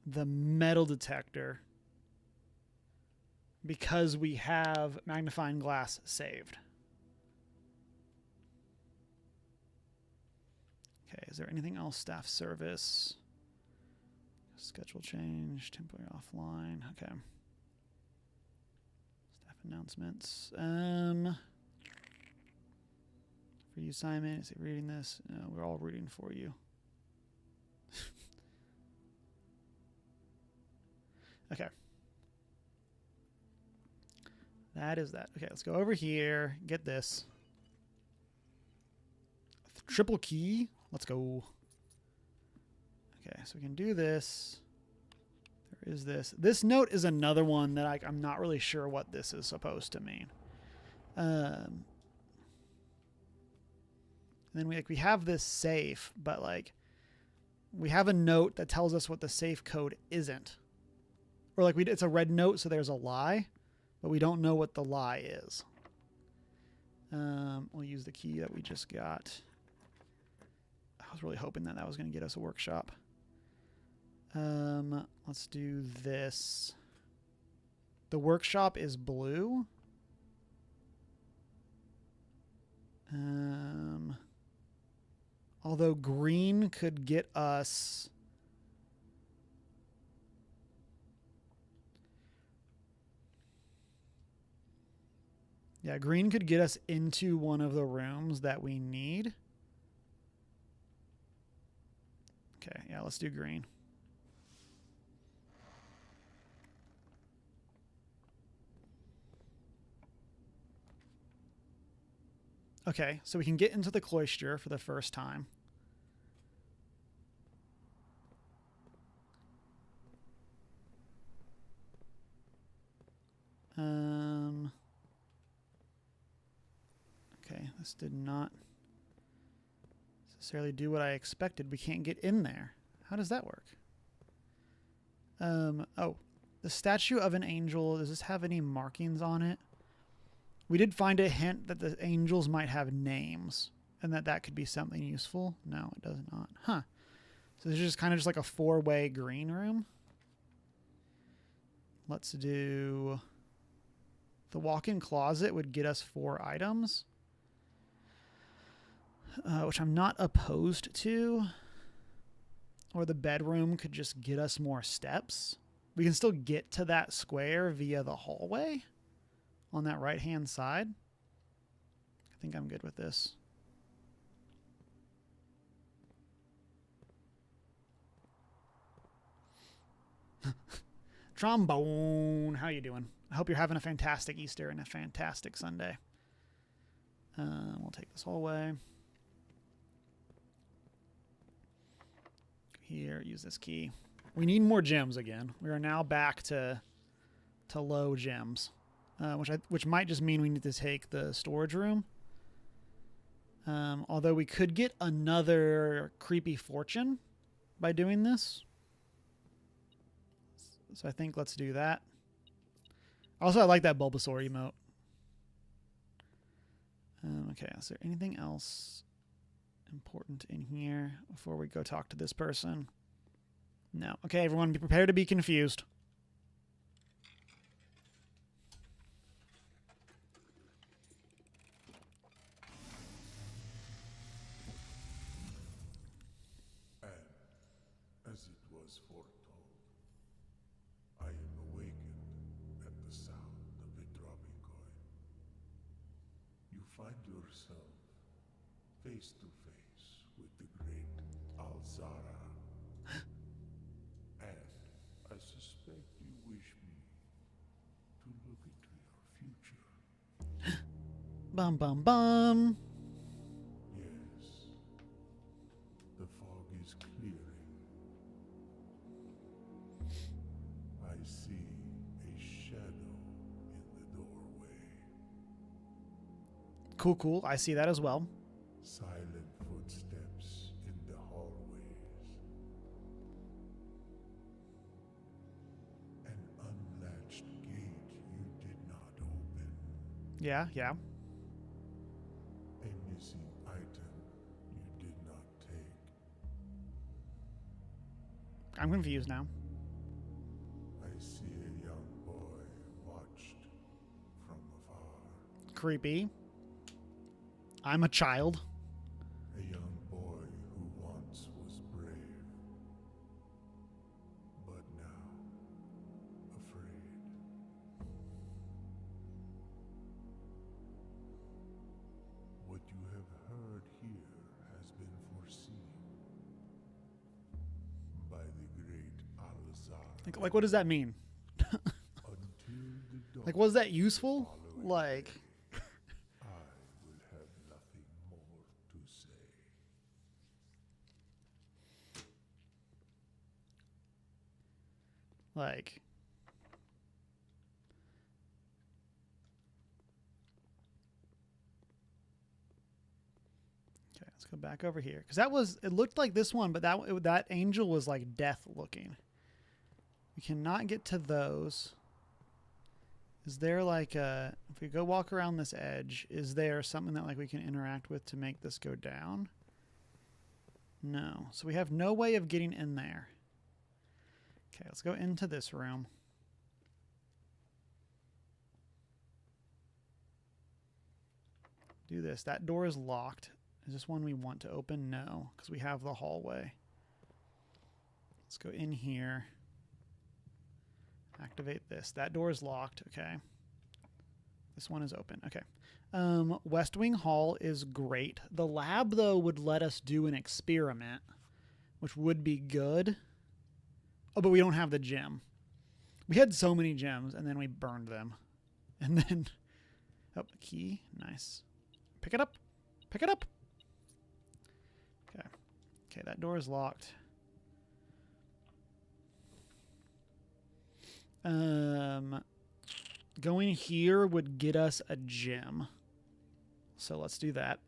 the metal detector because we have magnifying glass saved. Okay, is there anything else? Staff service, schedule change, temporary offline. Okay. Staff announcements. For you, Simon, is it reading this? No, we're all rooting for you. Okay. That is that. Okay, let's go over here. Get this. Triple key. Let's go. Okay, so we can do this. There is this. This note is another one that I'm not really sure what this is supposed to mean. And then we have this safe, but like we have a note that tells us what the safe code isn't. Or like it's a red note, so there's a lie, but we don't know what the lie is. We'll use the key that we just got. I was really hoping that was going to get us a workshop. Let's do this. The workshop is blue. Although green could get us... Yeah, green could get us into one of the rooms that we need. Okay, yeah, let's do green. Okay, so we can get into the cloister for the first time. Okay, this did not necessarily do what I expected. We can't get in there. How does that work? Oh, the statue of an angel. Does this have any markings on it? We did find a hint that the angels might have names and that could be something useful. No, it does not. Huh. So this is just kind of just like a 4-way green room. Let's do... The walk-in closet would get us 4 items. Which I'm not opposed to. Or the bedroom could just get us more steps. We can still get to that square via the hallway on that right-hand side. I think I'm good with this. Trombone, how you doing? I hope you're having a fantastic Easter and a fantastic Sunday. We'll take this whole way. Here, use this key. We need more gems again. We are now back to low gems, which might just mean we need to take the storage room. Although we could get another creepy fortune by doing this. So I think let's do that. Also, I like that Bulbasaur emote. Okay, is there anything else important in here before we go talk to this person? No. Okay, everyone, be prepared to be confused. And as it was foretold, I am awakened at the sound of a dropping coin. You find yourself face to face with the great Alzara. And I suspect you wish me to look into your future. Bum, bum, bum. Yes. The fog is clearing. I see a shadow in the doorway. Cool, cool. I see that as well. Silent footsteps in the hallways. An unlatched gate you did not open. Yeah, yeah. A missing item you did not take. I'm confused now. I see a young boy watched from afar. Creepy. I'm a child. A young boy who once was brave, but now afraid. What you have heard here has been foreseen by the great Alazar. Like, what does that mean? Until the dawn Like, was that useful? following Like, I will have nothing more to say. like. Okay, let's go back over here. Because that was, it looked like this one, but that angel was like death looking. We cannot get to those. Is there like a, if we go walk around this edge, is there something that like we can interact with to make this go down? No. So we have no way of getting in there. Okay, let's go into this room. Do this. That door is locked. Is this one we want to open? No, because we have the hallway. Let's go in here. Activate this. That door is locked. Okay. This one is open. Okay. West Wing Hall is great. The lab, though, would let us do an experiment, which would be good. Oh, but we don't have the gem. We had so many gems, and then we burned them. And then... Oh, key. Nice. Pick it up. Pick it up. Okay. Okay, that door is locked. Going here would get us a gem. So let's do that.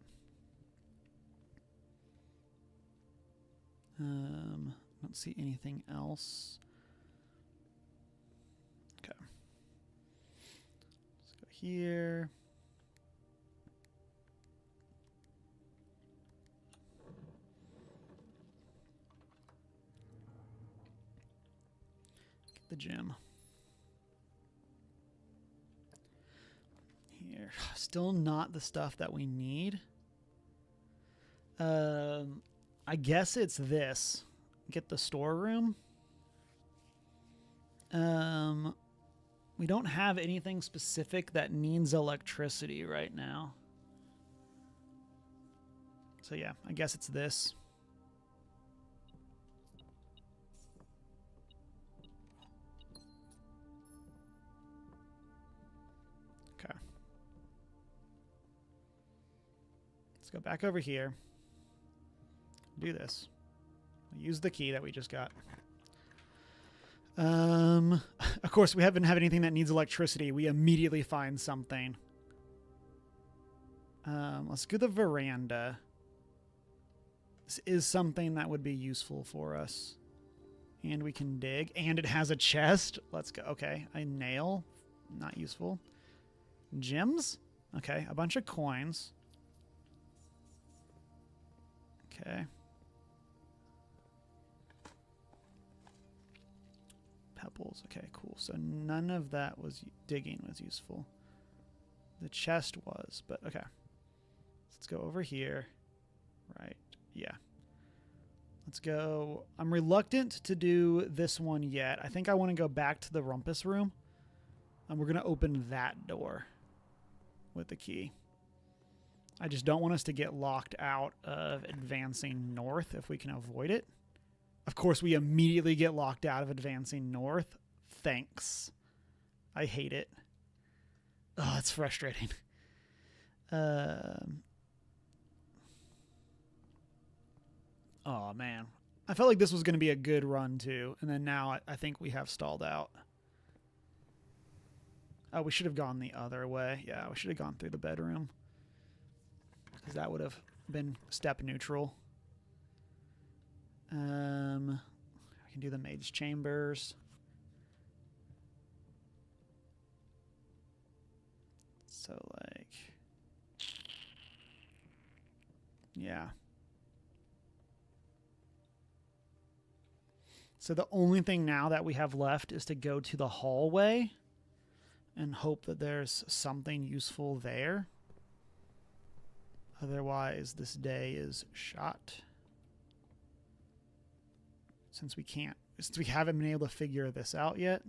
Don't see anything else. Okay. Let's go here. Get the gem. Here. Still not the stuff that we need. I guess it's this. Get the storeroom. We don't have anything specific that needs electricity right now. So yeah, I guess it's this. Let's go back over here. Do this. We'll use the key that we just got. Of course, we haven't had anything that needs electricity. We immediately find something. Let's do the veranda. This is something that would be useful for us. And we can dig. And it has a chest. Let's go. Okay. A nail. Not useful. Gems. Okay. A bunch of coins. Okay. Pebbles. Okay, cool. So none of that was digging was useful. The chest was, but okay. Let's go over here. Right. Yeah. Let's go. I'm reluctant to do this one yet. I think I want to go back to the rumpus room. And we're going to open that door with the key. I just don't want us to get locked out of advancing north if we can avoid it. Of course, we immediately get locked out of advancing north. Thanks. I hate it. Oh, it's frustrating. Oh, man. I felt like this was going to be a good run, too. And then now I think we have stalled out. Oh, we should have gone the other way. Yeah, we should have gone through the bedroom. Because that would have been step neutral. I can do the maid's chambers. So, like... yeah. So the only thing now that we have left is to go to the hallway and hope that there's something useful there. Otherwise, this day is shot. Since we haven't been able to figure this out yet.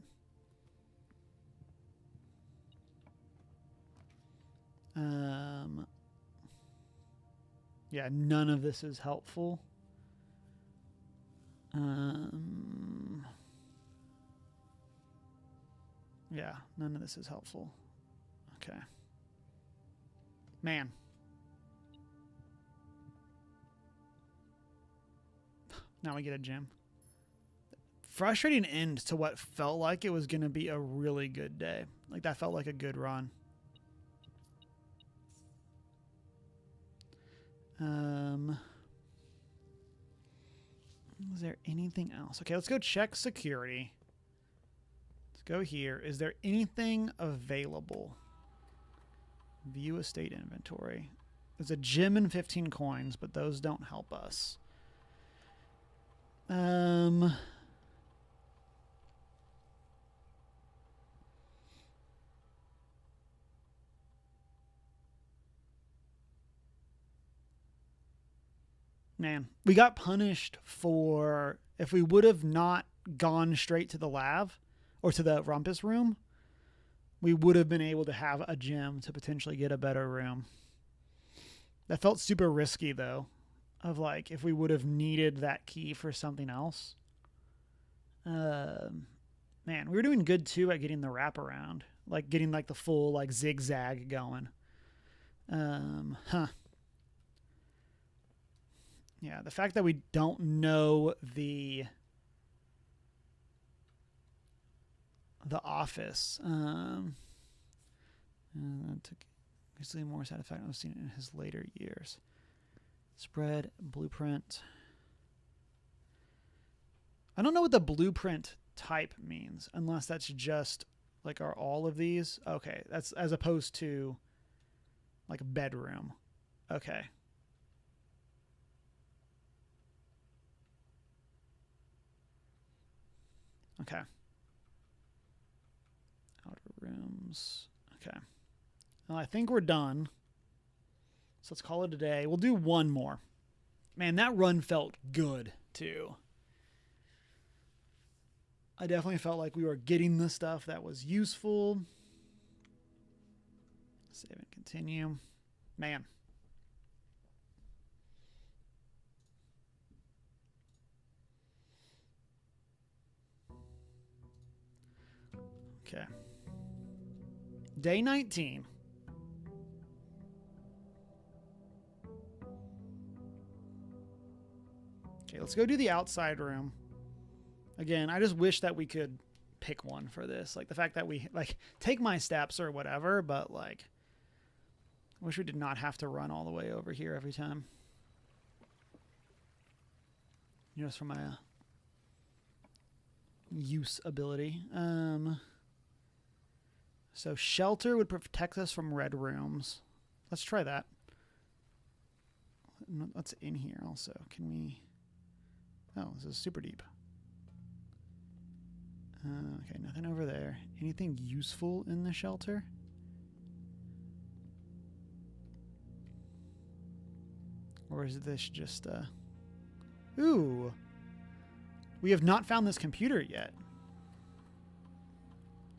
Yeah, none of this is helpful. Yeah, none of this is helpful. Okay. Man. Now we get a gem. Frustrating end to what felt like it was going to be a really good day. Like, that felt like a good run. Is there anything else? Okay, let's go check security. Let's go here. Is there anything available? View estate inventory. There's a gem and 15 coins, but those don't help us. Man, we got punished for if we would have not gone straight to the lav or to the rumpus room, we would have been able to have a gem to potentially get a better room. That felt super risky though, of like if we would have needed that key for something else. Man, we were doing good too at getting the wraparound, like getting like the full like zigzag going. Yeah, the fact that we don't know the office took obviously more satisfaction I've seen it in his later years. Spread blueprint. I don't know what the blueprint type means, unless that's just like are all of these. Okay, that's as opposed to like a bedroom. Okay. Okay. Outer rooms. Okay. Well, I think we're done. So let's call it a day. We'll do one more. Man, that run felt good, too. I definitely felt like we were getting the stuff that was useful. Save and continue. Man. Okay. Day 19. Okay, let's go do the outside room. Again, I just wish that we could pick one for this. Like the fact that we like take my steps or whatever, but like I wish we did not have to run all the way over here every time. Just for my use ability. So shelter would protect us from red rooms. Let's try that. What's in here also? Can we... Oh, this is super deep. Okay, nothing over there. Anything useful in the shelter? Or is this just... Ooh! We have not found this computer yet.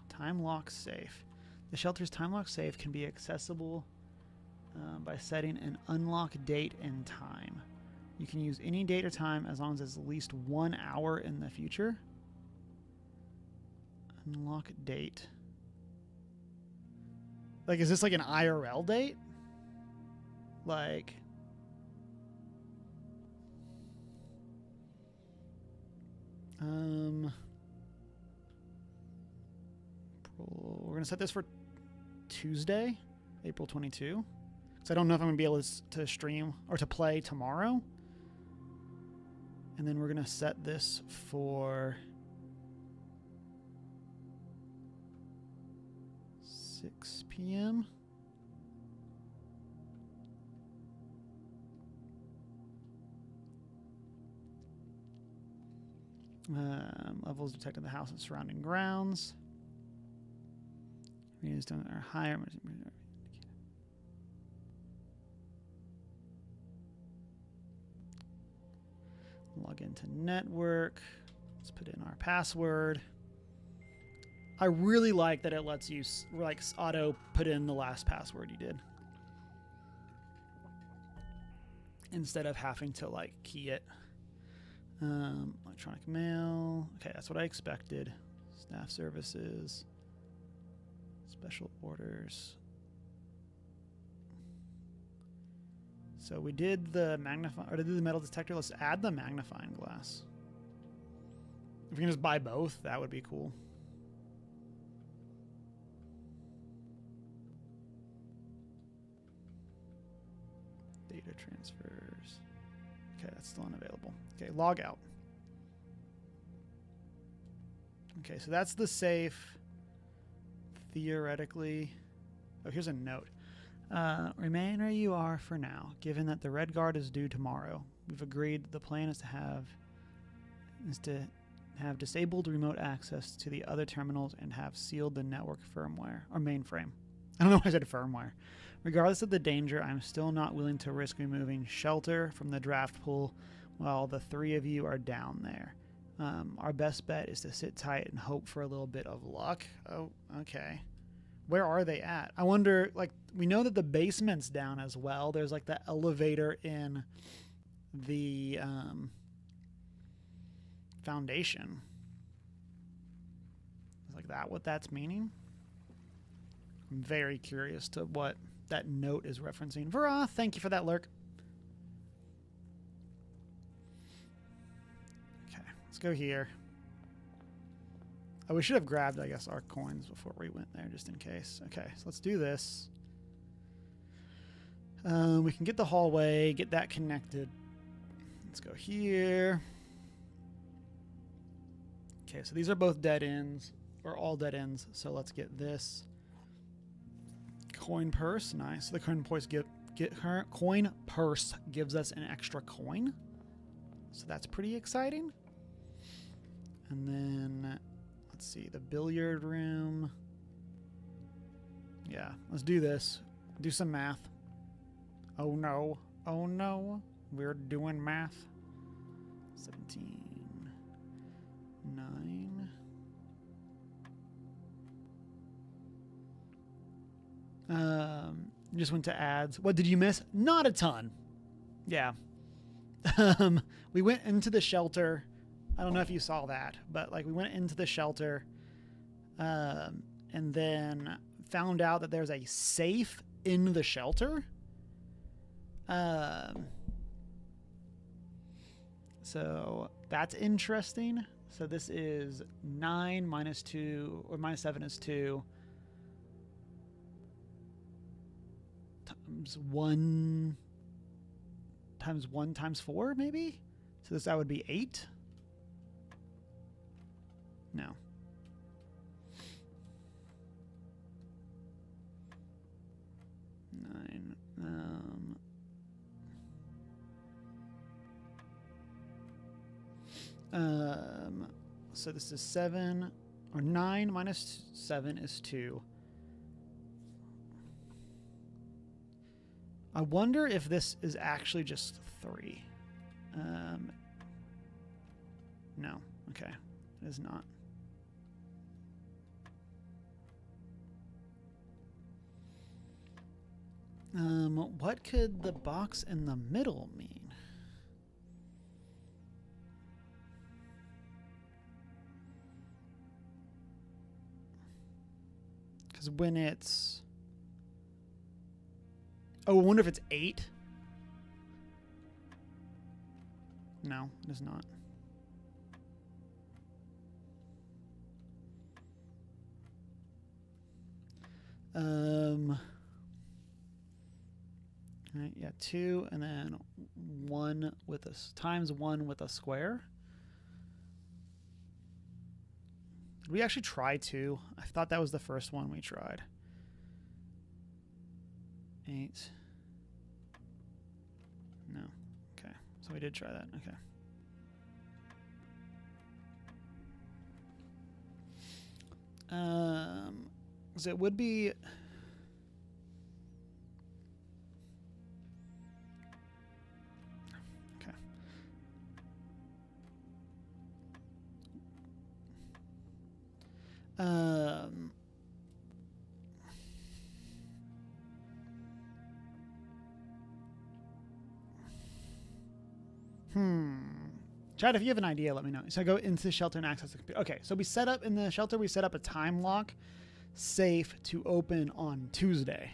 Time lock safe. The shelter's time lock safe can be accessible by setting an unlock date and time. You can use any date or time as long as it's at least 1 hour in the future. Unlock date. Like, is this like an IRL date? Like... we're going to set this for Tuesday, April 22. Because I don't know if I'm going to be able to stream or to play tomorrow. And then we're going to set this for 6 p.m. Levels detected in the house and surrounding grounds. Used on our higher. Log into network. Let's put in our password. I really like that it lets you like auto put in the last password you did instead of having to like key it. Electronic mail. Okay, that's what I expected. Staff services. Special orders. So we did the did the metal detector. Let's add the magnifying glass. If we can just buy both, that would be cool. Data transfers. Okay, that's still unavailable. Okay, log out. Okay, so that's the safe. Theoretically. Oh, here's a note. Remain where you are for now, given that the Red Guard is due tomorrow. We've agreed the plan is to have disabled remote access to the other terminals and have sealed the network firmware or mainframe. I don't know why I said firmware. Regardless of the danger, I'm still not willing to risk removing shelter from the draft pool while the three of you are down there. Our best bet is to sit tight and hope for a little bit of luck. Oh, okay. Where are they at? I wonder, like, we know that the basement's down as well. There's, like, the elevator in the foundation. Is, like, that what that's meaning? I'm very curious to what that note is referencing. Vera, thank you for that lurk. Okay, let's go here. Oh, we should have grabbed, I guess, our coins before we went there, just in case. Okay, so let's do this. We can get the hallway, get that connected. Let's go here. Okay, so these are both dead ends, or all dead ends. So let's get this. Coin purse, nice. The coin purse gives us an extra coin. So that's pretty exciting. And then... let's see, the billiard room. Yeah, let's do this. Do some math. Oh no. Oh no. We're doing math. 17. 9. Just went to ads. What did you miss? Not a ton. Yeah. We went into the shelter. I don't know if you saw that, but like we went into the shelter and then found out that there's a safe in the So that's interesting. So this is 9 minus 2, or minus 7 is 2. Times 1 times 1 times 4, maybe? So that would be 8? No. Nine. So this is 7, or 9 minus 7 is 2. I wonder if this is actually just 3. No. Okay. It is not. What could the box in the middle mean? Because when it's... Oh, I wonder if it's 8? No, it is not. Right, yeah, 2 and then 1 with a times 1 with a square. Did we actually try 2? I thought that was the first one we tried. 8. No. Okay. So we did try that. Okay. So it would be... Okay. Chad, if you have an idea, let me know. So I go into the shelter and access the computer. Okay, so we set up in the shelter, we set up a time lock safe to open on Tuesday,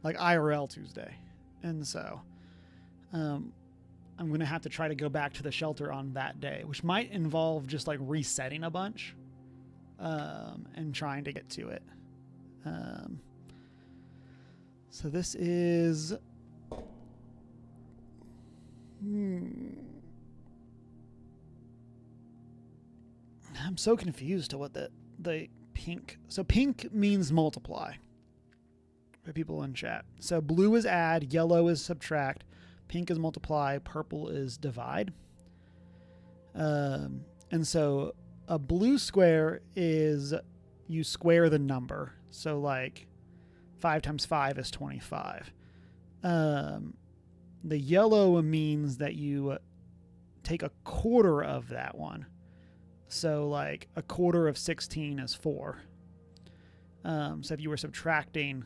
like IRL Tuesday. And so I'm going to have to try to go back to the shelter on that day, which might involve just like resetting a bunch and trying to get to it. So this is... I'm so confused to what the pink... So pink means multiply for people in chat. So blue is add, yellow is subtract, pink is multiply, purple is divide. And so a blue square is you square the number. So like 5 times 5 is 25. The yellow means that you take a quarter of that one. So like a quarter of 16 is 4. So if you were subtracting,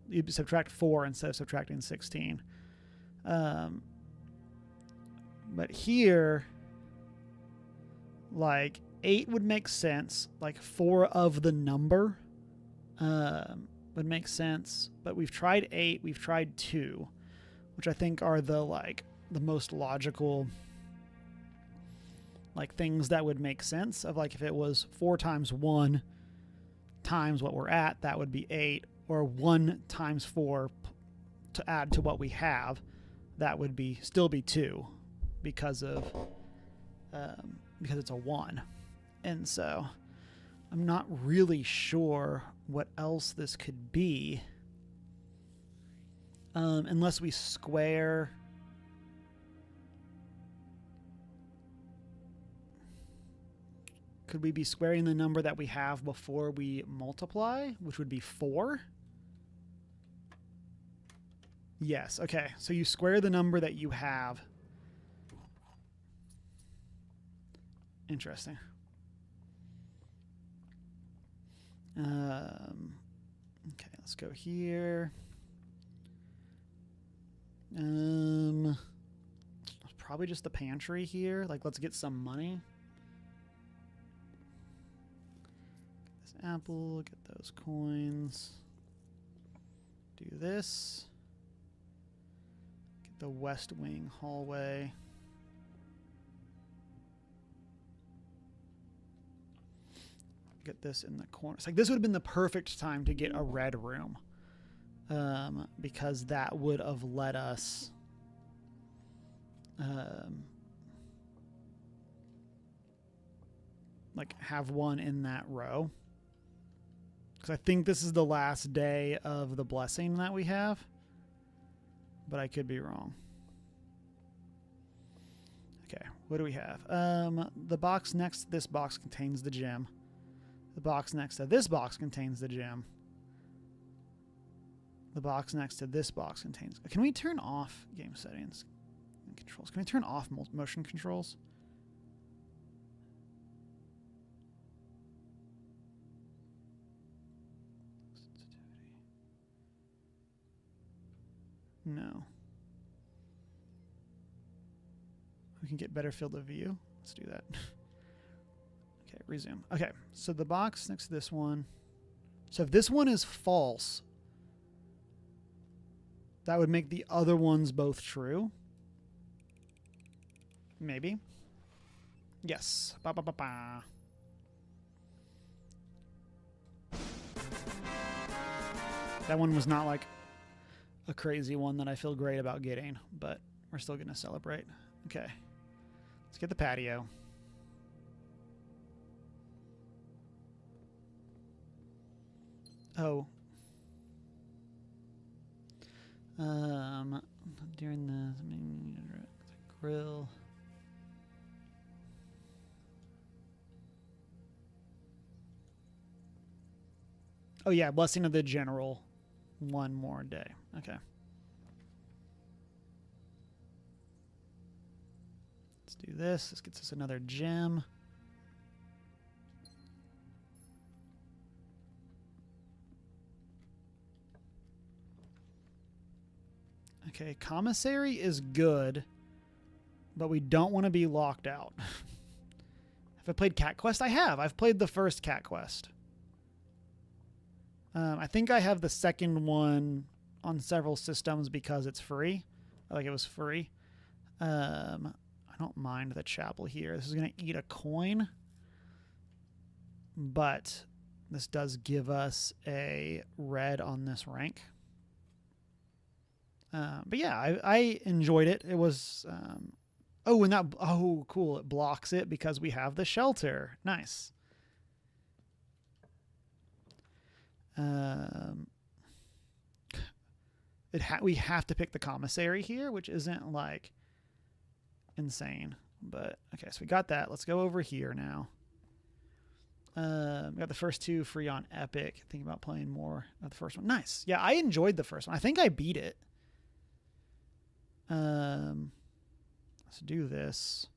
you'd subtract 4 instead of subtracting 16. But here, like 8 would make sense. Like 4 of the number would make sense. But we've tried 8, we've tried 2, which I think are the most logical like things that would make sense of like if it was 4 times 1 times what we're at, that would be 8, or 1 times 4 to add to what we have, that would be still be 2 because it's a 1. And so I'm not really sure what else this could be unless we square. Could we be squaring the number that we have before we multiply, which would be 4? Yes. Okay. So you square the number that you have. Interesting. Okay, let's go here. Probably just the pantry here. Like, let's get some money. Get this apple, get those coins. Do this. Get the West Wing hallway. get this in the corner. It's like this would have been the perfect time to get a red room. Because that would have let us like have one in that row. Because I think this is the last day of the blessing that we have. But I could be wrong. Okay, what do we have? The box next to this box contains the gem. The box next to this box contains the gem. The box next to this box contains... Can we turn off game settings and controls? Can we turn off motion controls? No. We can get better field of view. Let's do that. Okay, resume. Okay, so the box next to this one. So if this one is false, that would make the other ones both true. Maybe. Yes. Ba, ba, ba, ba. That one was not like a crazy one that I feel great about getting, but we're still going to celebrate. Okay. Let's get the patio. Oh. During the grill. Oh yeah, blessing of the general. One more day. Okay. Let's do this. This gets us another gem. Okay, commissary is good, but we don't want to be locked out. Have I played Cat Quest? I have. I've played the first Cat Quest. I think I have the second one on several systems because it's free. Like it was free. I don't mind the chapel here. This is going to eat a coin. But this does give us a red on this rank. But yeah, I enjoyed it. It was... oh, and that... Oh, cool. It blocks it because we have the shelter. Nice. We have to pick the commissary here, which isn't like insane, but okay, so we got that. Let's go over here now. We got the first two free on Epic. Thinking about playing more of the first one. Nice. Yeah, I enjoyed the first one. I think I beat it. Let's do this.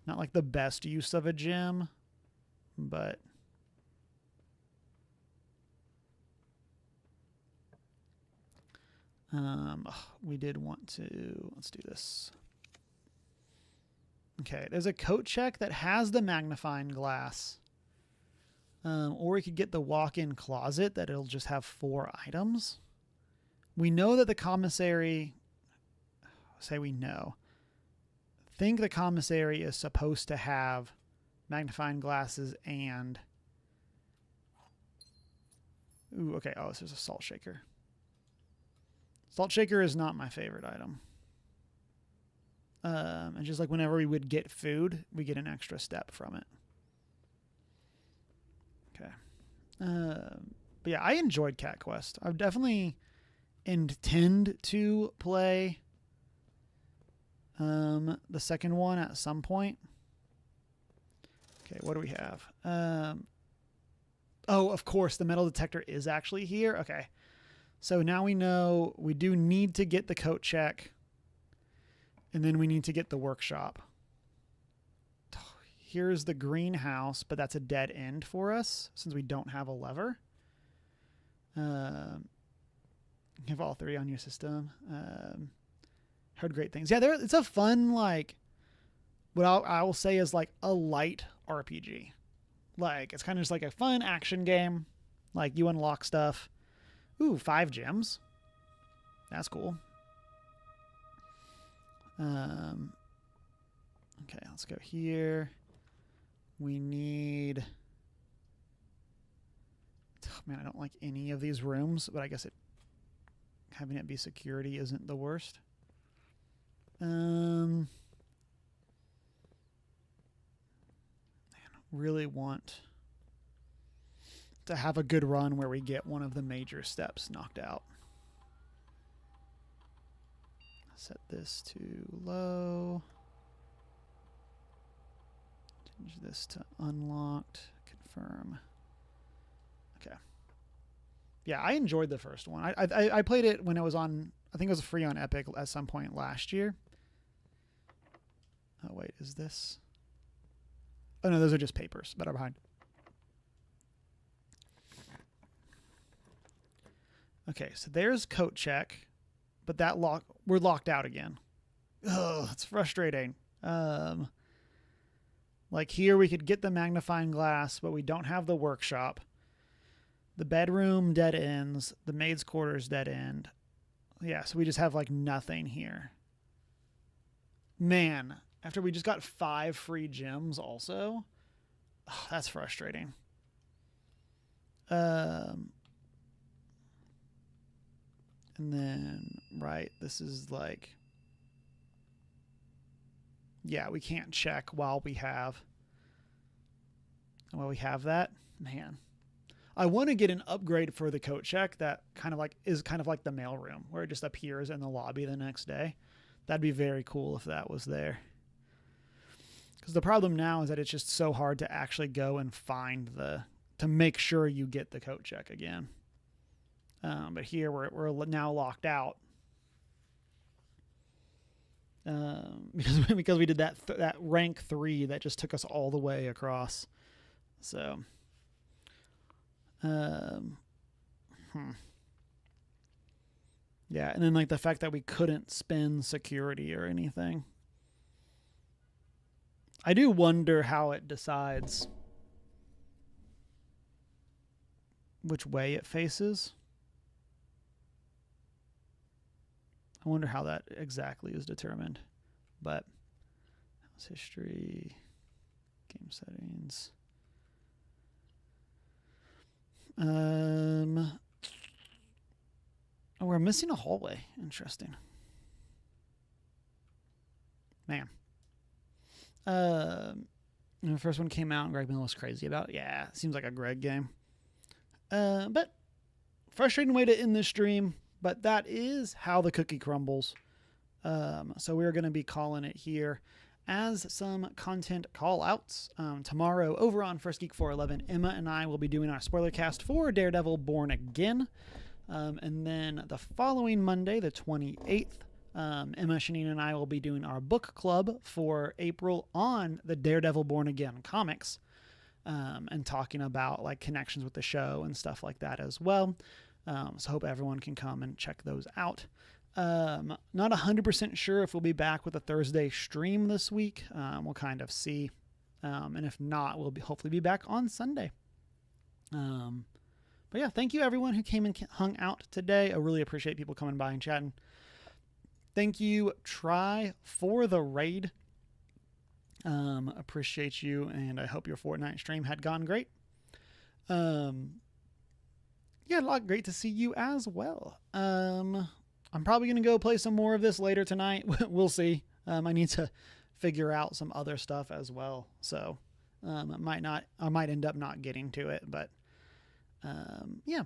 Not like the best use of a gem, but we did want to... Let's do this. Okay, there's a coat check that has the magnifying glass. Or we could get the walk-in closet that it'll just have 4 items. We know that the commissary... Say we know. Think the commissary is supposed to have magnifying glasses and... Ooh, okay. Oh, this is a salt shaker. Salt shaker is not my favorite item. And just like whenever we would get food, we get an extra step from it. Okay. But yeah, I enjoyed Cat Quest. I definitely intend to play the second one at some point. Okay, what do we have? Oh, of course, the metal detector is actually here. Okay. So now we know we do need to get the coat check, and then we need to get the workshop. Here's the greenhouse, but that's a dead end for us since we don't have a lever. You have all 3 on your system. Heard great things. Yeah, it's a fun, like, what I will say is like a light RPG. Like, it's kind of just like a fun action game. Like, you unlock stuff. Ooh, 5 gems. That's cool. Okay, let's go here. We need Man, I don't like any of these rooms, but I guess having it be security isn't the worst. Man, really want to have a good run where we get one of the major steps knocked out. Set this to low. Change this to unlocked. Confirm. Okay. Yeah, I enjoyed the first one. I played it when it was on, I think it was free on Epic at some point last year. Oh, wait, is this? Oh, no, those are just papers that are behind. Okay, so there's coat check, but we're locked out again. Oh, that's frustrating. Like here we could get the magnifying glass, but we don't have the workshop. The bedroom dead ends. The maid's quarters dead end. Yeah, so we just have like nothing here. Man, after we just got 5 free gems also. Oh, that's frustrating. And then, right, this is like, yeah, we can't check while we have that. Man, I want to get an upgrade for the coat check that is kind of like the mail room where it just appears in the lobby the next day. That'd be very cool if that was there. Because the problem now is that it's just so hard to actually go and find to make sure you get the coat check again. But here we're now locked out because we did that rank 3 that just took us all the way across. So, yeah, and then like the fact that we couldn't spin security or anything. I do wonder how it decides which way it faces. I wonder how that exactly is determined. But house history, game settings. Oh, we're missing a hallway. Interesting. Man. The first one came out and Greg Miller was crazy about it. Yeah, seems like a Greg game. But frustrating way to end this stream. But that is how the cookie crumbles. So we're going to be calling it here as some content call outs. Tomorrow over on First Geek 411, Emma and I will be doing our spoiler cast for Daredevil Born Again. And then the following Monday, the 28th, Emma, Shanine, and I will be doing our book club for April on the Daredevil Born Again comics. And talking about like connections with the show and stuff like that as well. So hope everyone can come and check those out. Not 100% sure if we'll be back with a Thursday stream this week. We'll kind of see. And if not, we'll hopefully be back on Sunday. But yeah, thank you everyone who came and hung out today. I really appreciate people coming by and chatting. Thank you, Try, for the raid. Appreciate you, and I hope your Fortnite stream had gone great. Yeah, great to see you as well. I'm probably going to go play some more of this later tonight. We'll see. I need to figure out some other stuff as well. So, I might end up not getting to it, but, yeah.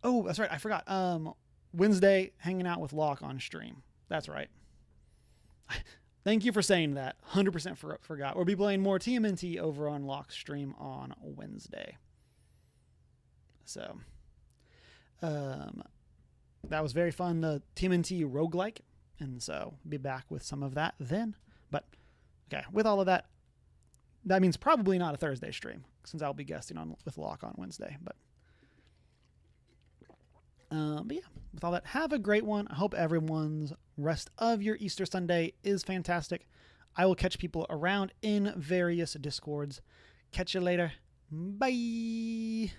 Oh, that's right. I forgot. Wednesday, hanging out with Locke on stream. That's right. Thank you for saying that. 100% forgot. We'll be playing more TMNT over on Locke's stream on Wednesday. So, that was very fun. The TMNT Roguelike. And so, be back with some of that then. But, okay, with all of that, that means probably not a Thursday stream, since I'll be guesting with Locke on Wednesday. But yeah, with all that, have a great one. I hope everyone's rest of your Easter Sunday is fantastic. I will catch people around in various Discords. Catch you later. Bye.